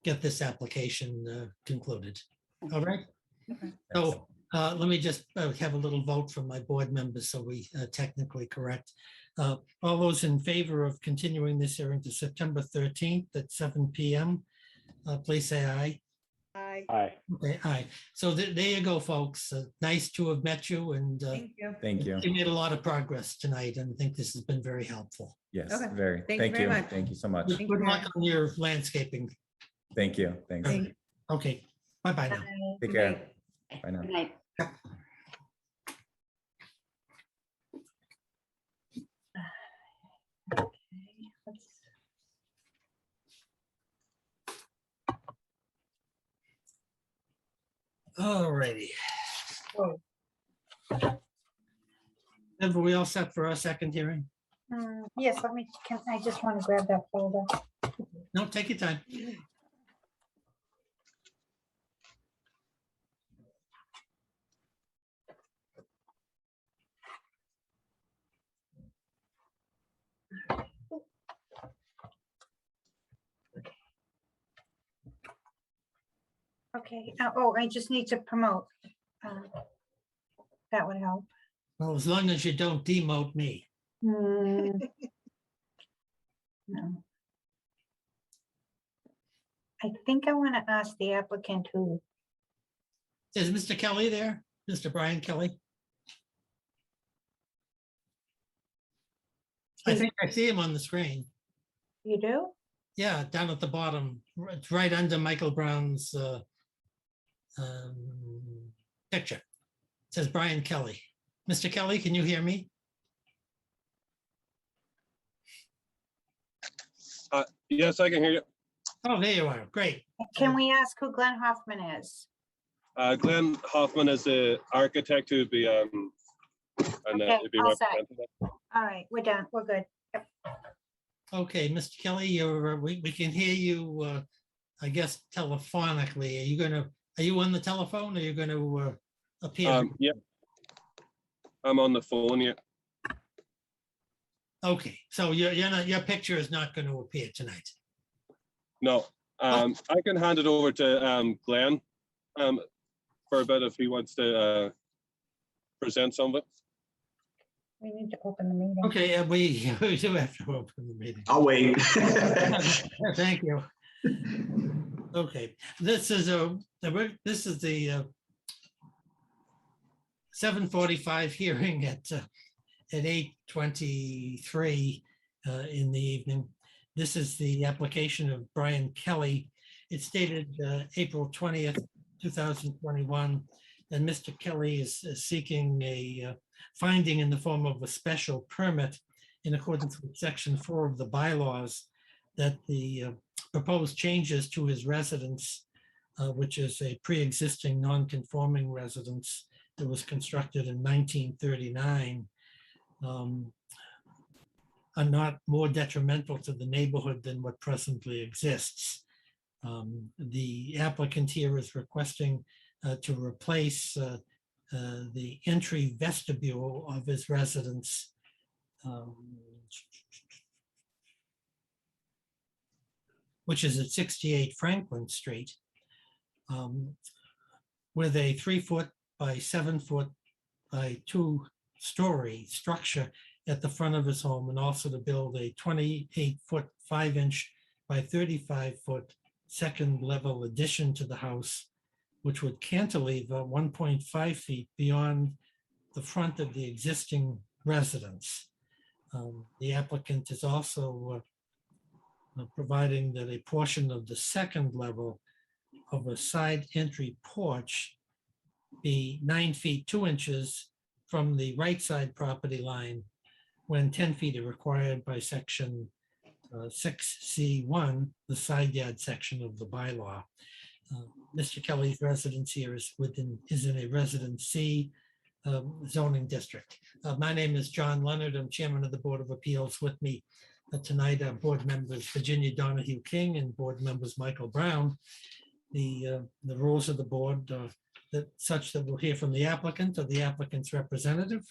get this application concluded. All right? So let me just have a little vote from my board members so we technically correct. All those in favor of continuing this hearing to September 13th at 7 PM, please say aye. Aye. Okay, aye. So there you go, folks. Nice to have met you, and Thank you. Thank you. you made a lot of progress tonight, and I think this has been very helpful. Yes, Okay. very. Thank you Thank very you. much. Thank you so much. Thank you Good very luck on your landscaping Thank you. Thanks. Okay. Okay, bye-bye now. Bye. Take care. Right. Bye now. Good night. Okay, let's- All righty. oh, Have we all set for our second hearing? Yes, I just want to grab that folder. No, take your time. Okay, oh, I just need to promote. That would help. Well, as long as you don't demote me. Hmm. No. I think I want to ask the applicant who, Is Mr. Kelly there? Mr. Brian Kelly? I think I see him on the screen. you do? Yeah, down at the bottom, it's right under Michael Brown's picture. It says Brian Kelly. Mr. Kelly, can you hear me? Yes, I can hear you. Oh, there you are. Great. Can we ask who Glenn Hoffman is? Glenn Hoffman is the architect who'd be and Okay, it'd be all set. representing it. All right, we're done. We're good. Okay, Mr. Kelly, we can hear you, I guess telephonically. Are you on the telephone? Or are you going to appear? Yeah, I'm on the phone. Yeah. Okay, so your picture is not going to appear tonight. No, I can hand it over to Glenn for a bit if he wants to present some of it. We need to open the meeting. Okay, we do have to open the meeting. I'll wait. Thank you. Okay, this is the 7:45 hearing at 8:23 in the evening. This is the application of Brian Kelly. It's dated April 20th, 2021. And Mr. Kelly is seeking a finding in the form of a special permit in accordance with section 4 of the bylaws that the proposed changes to his residence, which is a pre-existing non-conforming residence that was constructed in 1939, are not more detrimental to the neighborhood than what presently exists. The applicant here is requesting to replace the entry vestibule of his residence which is at 68 Franklin Street, with a 3-foot by 7-foot by 2-story structure at the front of his home, and also to build a 28-foot 5-inch by 35-foot second level addition to the house, which would cantilever 1.5 feet beyond the front of the existing residence. The applicant is also providing that a portion of the second level of a side entry porch be 9 feet 2 inches from the right side property line, when 10 feet are required by section 6C1, the side yard section of the bylaw. Mr. Kelly's residence here is in a residence C zoning district. My name is John Leonard. I'm chairman of the Board of Appeals. With me tonight are board members Virginia Donahue King and board members Michael Brown. The rules of the board that such that we'll hear from the applicant or the applicant's representative,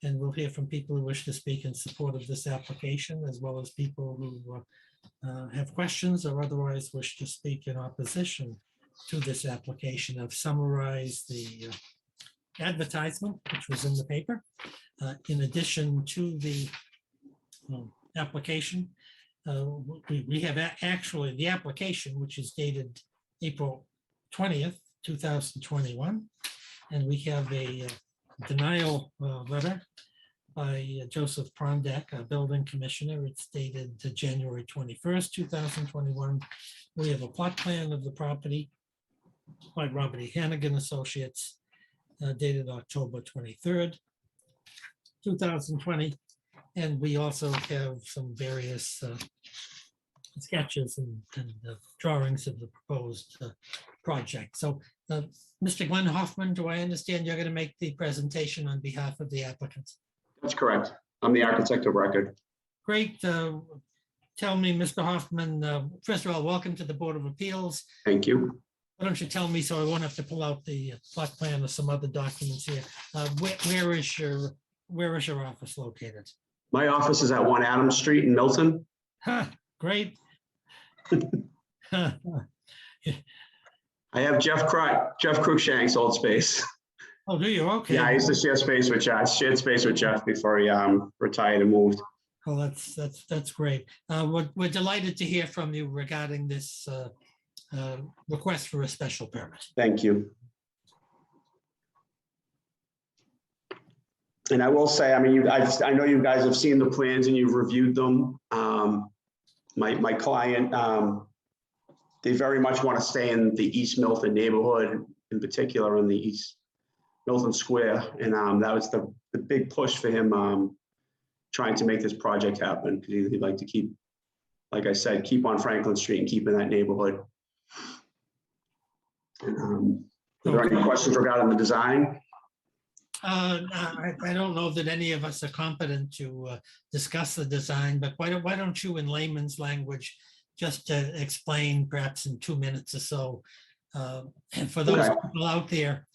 and we'll hear from people who wish to speak in support of this application, as well as people who have questions or otherwise wish to speak in opposition to this application. I've summarized the advertisement, which was in the paper. In addition to the application, we have actually the application, which is dated April 20th, 2021. And we have a denial letter by Joseph Prondak, a building commissioner. It's dated January 21st, 2021. We have a plot plan of the property by Robert E. Hannigan Associates, dated October 23rd, 2020. And we also have some various sketches and drawings of the proposed project. So, Mr. Glenn Hoffman, do I understand you're going to make the presentation on behalf of the applicants? That's correct. I'm the architect of record. Great. Tell me, Mr. Hoffman, first of all, welcome to the Board of Appeals. Thank you. Why don't you tell me so I won't have to pull out the plot plan or some other documents here? Where is your office located? My office is at 1 Adams Street in Milton. Huh, great. I have Jeff Cruikshank's old space. Oh, do you? Okay. Yeah, I used to share space with Jeff. Shared space with Jeff before he retired and moved. Oh, that's great. We're delighted to hear from you regarding this request for a special permit. Thank you. And I will say, I mean, I know you guys have seen the plans and you've reviewed them. My client, they very much want to stay in the East Milton neighborhood, in particular in the East Milton Square. And that was the big push for him trying to make this project happen, because he'd like to keep, like I said, keep on Franklin Street and keep in that neighborhood. And, are there any questions regarding the design? I don't know that any of us are competent to discuss the design, but why don't you, in layman's language, just explain perhaps in 2 minutes or so, and for those people out there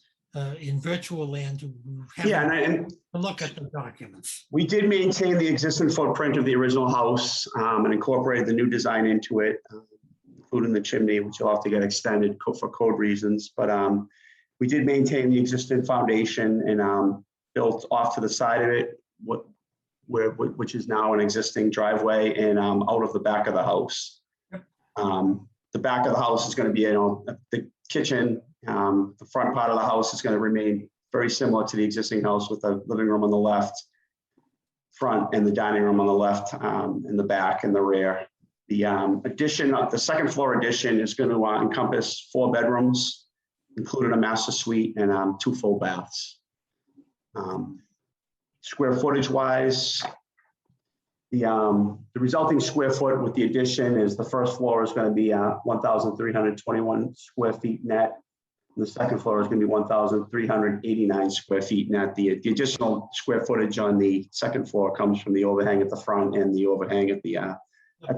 in virtual land who haven't to look at the documents. We did maintain the existing footprint of the original house and incorporated the new design into it, including the chimney, which will have to get extended for code reasons. But we did maintain the existing foundation and built off to the side of it, which is now an existing driveway, and out of the back of the house. The back of the house is going to be, the kitchen. The front part of the house is going to remain very similar to the existing house, with the living room on the left front and the dining room on the left, in the back and the rear. The addition of the second floor addition is going to encompass 4 bedrooms, including a master suite and 2 full baths. Square footage wise, the resulting square foot with the addition is the first floor is going to be 1,321 square feet net. And the second floor is going to be 1,389 square feet net. The additional square footage on the second floor comes from the overhang at the front and the overhang at the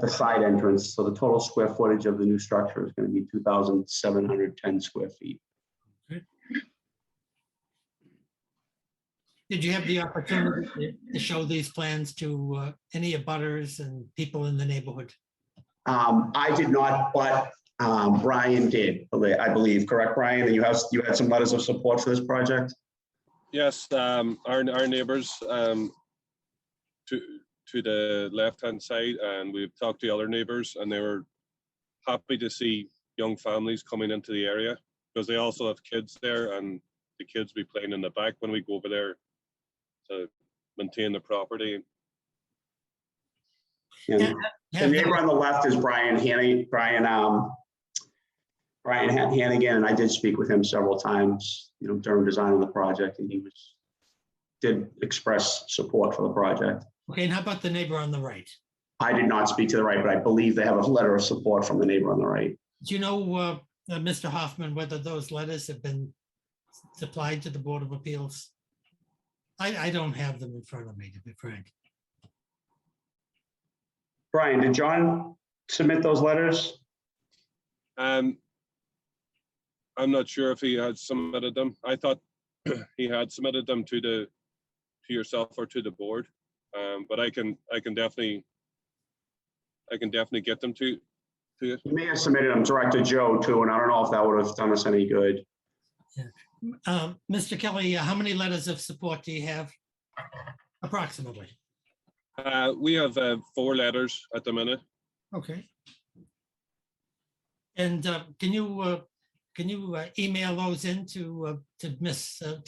side entrance. So the total square footage of the new structure is going to be 2,710 square feet. Did you have the opportunity to show these plans to any abutters and people in the neighborhood? I did not, but Brian did, I believe. Correct, Brian? And you had some letters of support for this project? Yes, our neighbors to the left-hand side, and we've talked to other neighbors, and they were happy to see young families coming into the area, because they also have kids there, and the kids be playing in the back when we go over there to maintain the property. And the neighbor on the left is Brian Hannigan, and I did speak with him several times, during design of the project, and he did express support for the project. Okay, and how about the neighbor on the right? I did not speak to the right, but I believe they have a letter of support from the neighbor on the right. Do you know, Mr. Hoffman, whether those letters have been supplied to the Board of Appeals? I don't have them in front of me, to be frank. Brian, did John submit those letters? I'm not sure if he had submitted them. I thought he had submitted them to yourself or to the board, but I can definitely get them to you. You may have submitted them direct to Joe too, and I don't know if that would have done us any good. Yeah. Mr. Kelly, how many letters of support do you have approximately? We have 4 letters at the minute. Okay. And can you email those in to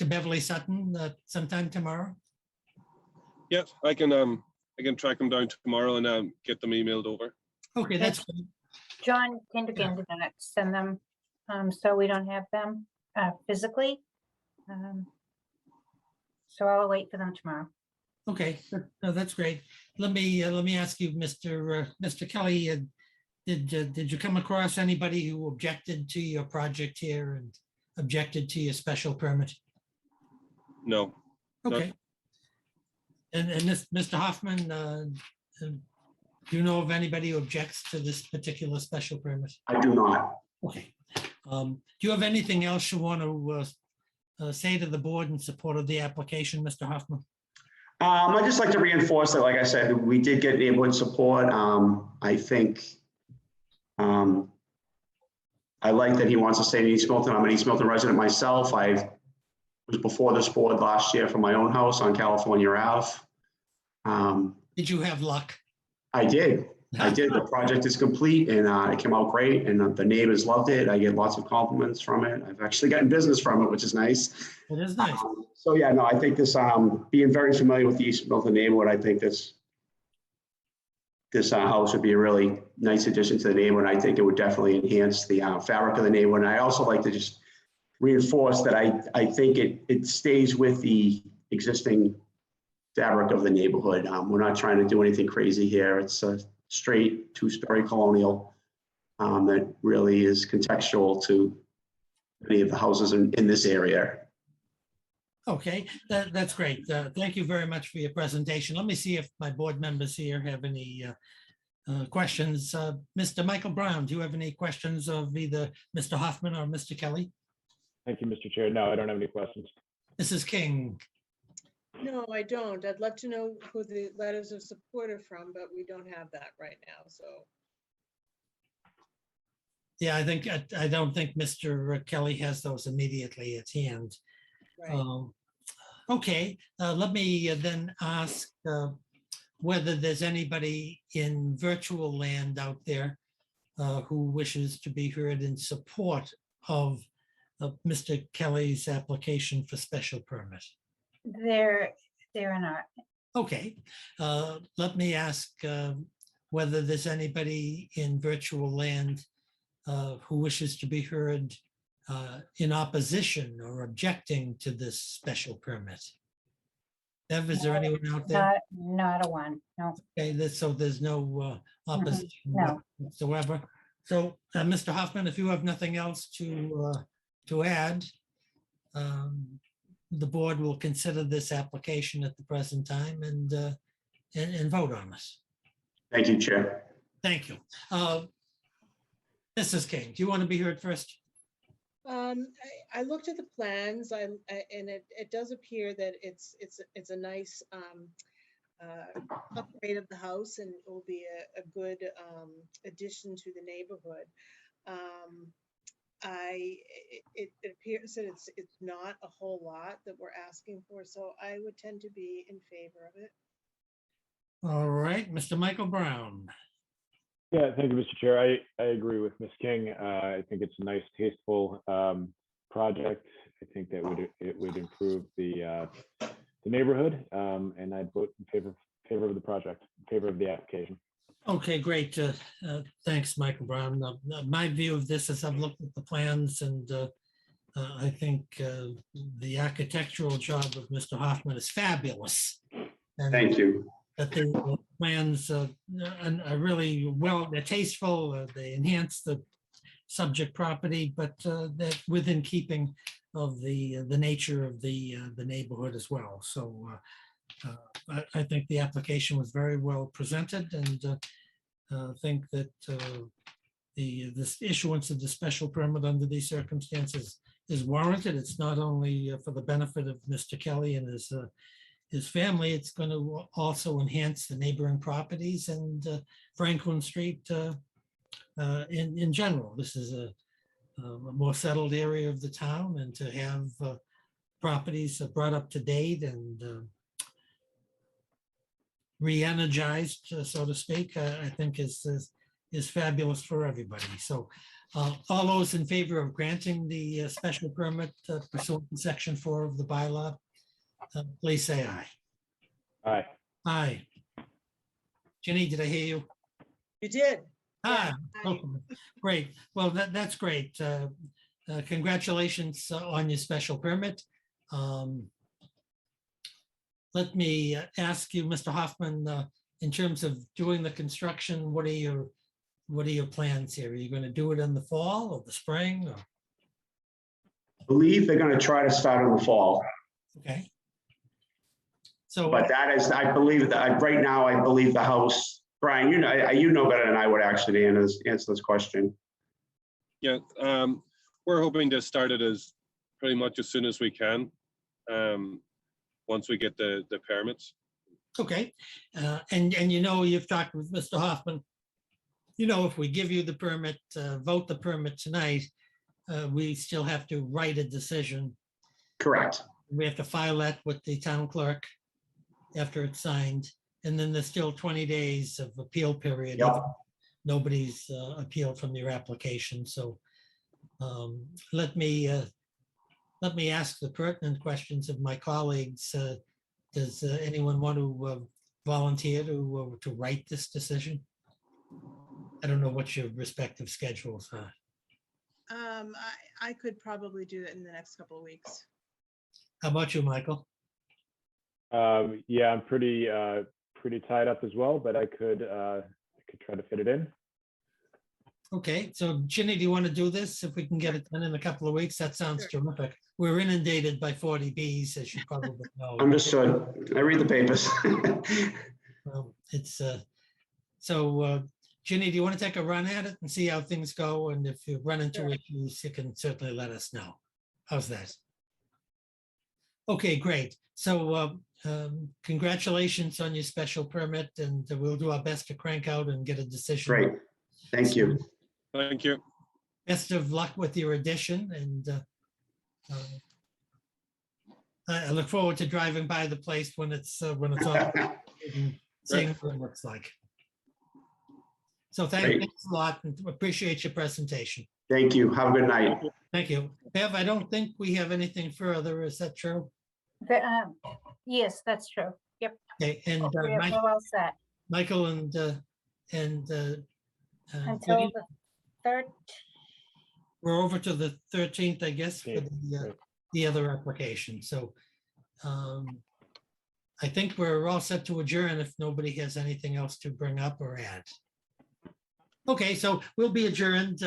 Beverly Sutton sometime tomorrow? Yes, I can track them down tomorrow and get them emailed over. Okay, that's good. John can look into that, send them, so we don't have them physically. So I'll wait for them tomorrow. Okay, no, that's great. Let me ask you, Mr. Kelly, did you come across anybody who objected to your project here and objected to your special permit? No, Okay. And Mr. Hoffman, do you know of anybody who objects to this particular special permit? I do not. Okay. Do you have anything else you want to say to the board in support of the application, Mr. Hoffman? I'd just like to reinforce that, like I said, we did get neighborhood support. I think I like that he wants to stay in East Milton. I'm an East Milton resident myself. I was before this board last year for my own house on California Ave. Did you have luck? I did. The project is complete and it came out great and the neighbors loved it. I get lots of compliments from it. I've actually gotten business from it, which is nice. It is nice. So yeah, no, I think this, being very familiar with the East Milton neighborhood, I think this house would be a really nice addition to the neighborhood. I think it would definitely enhance the fabric of the neighborhood. And I also like to just reinforce that I think it stays with the existing fabric of the neighborhood. We're not trying to do anything crazy here. It's a straight two-story colonial that really is contextual to many of the houses in this area. Okay, that's great. Thank you very much for your presentation. Let me see if my board members here have any questions. Mr. Michael Brown, do you have any questions of either Mr. Hoffman or Mr. Kelly? Thank you, Mr. Chair. No, I don't have any questions. Mrs. King? No, I don't. I'd love to know who the letters of support are from, but we don't have that right now, so. Yeah, I don't think Mr. Kelly has those immediately at hand. Right. Okay, let me then ask whether there's anybody in virtual land out there who wishes to be heard in support of Mr. Kelly's application for special permit. There are not. Okay, let me ask whether there's anybody in virtual land who wishes to be heard in opposition or objecting to this special permit. Ev, is there anyone out there? Not a one, no. Okay, so there's no opposition no. whatsoever. So, Mr. Hoffman, if you have nothing else to add, the board will consider this application at the present time and vote on this. Thank you, Chair. Thank you. Mrs. King, do you want to be heard first? I looked at the plans, and it does appear that it's a nice upgrade of the house, and it will be a good addition to the neighborhood. It appears that it's not a whole lot that we're asking for, so I would tend to be in favor of it. All right, Mr. Michael Brown. Yeah, thank you, Mr. Chair. I agree with Ms. King. I think it's a nice, tasteful project. I think that it would improve the neighborhood, and I'd vote in favor of the project, in favor of the application. Okay, great. Thanks, Michael Brown. My view of this is I've looked at the plans, and I think the architectural job of Mr. Hoffman is fabulous. And Thank you. that the plans are really well, they're tasteful, they enhance the subject property, but that within keeping of the nature of the neighborhood as well. So I think the application was very well presented, and think that this issuance of the special permit under these circumstances is warranted. It's not only for the benefit of Mr. Kelly and his family, it's going to also enhance the neighboring properties and Franklin Street in general. This is a more settled area of the town, and to have properties brought up to date and re-energized, so to speak, I think is fabulous for everybody. So all those in favor of granting the special permit pursuant to section 4 of the bylaw, please say aye. Aye. Aye. Ginny, did I hear you? You did. Ah, Hi. okay, great. Well, that's great. Congratulations on your special permit. Let me ask you, Mr. Hoffman, in terms of doing the construction, what are your plans here? Are you going to do it in the fall or the spring? Or, Believe they're gonna try to start in the fall, okay. So, but that is, I believe that, right now, I believe the house, Brian, you know better than I would actually answer this question. Yeah, we're hoping to start it as pretty much as soon as we can. Once we get the permits. okay. And you've talked with Mr. Hoffman. If we give you the permit, vote the permit tonight, we still have to write a decision. Correct. We have to file that with the town clerk after it's signed. And then there's still 20 days of appeal period. Yep. Even nobody's appealed from your application. So let me ask the pertinent questions of my colleagues. Does anyone want to volunteer to write this decision? I don't know what your respective schedules are. I could probably do that in the next couple of weeks. How about you, Michael? Yeah, I'm pretty tied up as well, but I could try to fit it in. Okay, so Ginny, do you want to do this? If we can get it done in a couple of weeks, that sounds Sure. terrific. We're inundated by 40Bs, as you probably know. Understood. I read the papers. It's so Ginny, do you want to take a run at it and see how things go? And if you run into Sure. issues, you can certainly let us know. How's that? Okay, great. So congratulations on your special permit, and we'll do our best to crank out and get a decision. Great. Thank you. Thank you. Best of luck with your addition, and I look forward to driving by the place when it's all and seeing what it looks like. So Great. thanks a lot, and appreciate your presentation. Thank you. Have a good night. Thank you. Bev, I don't think we have anything further. Is that true? Yes, that's true. Yep. Okay, and We're all set Michael and until Goody, the third. we're over to the 13th, I guess, for Yeah, the right. the other application. So I think we're all set to adjourn if nobody has anything else to bring up or add. Okay, so we'll be adjourned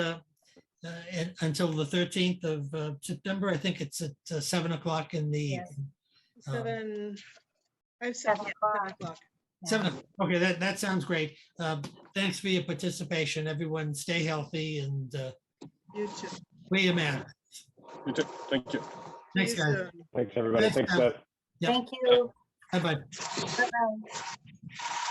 until the 13th of September. I think it's at 7 o'clock in the Yes. evening. 7, I've said 7 yeah, o'clock. 7 o'clock. Yeah. 7 o'clock. Okay, that sounds great. Thanks for your participation. Everyone stay healthy and You too. wear your mask. You too. Thank you. See Thanks, you guys. soon. Thanks, everybody. Thanks, Thanks, Bev. Beth. Yep. Thank you. Bye-bye. Bye-bye.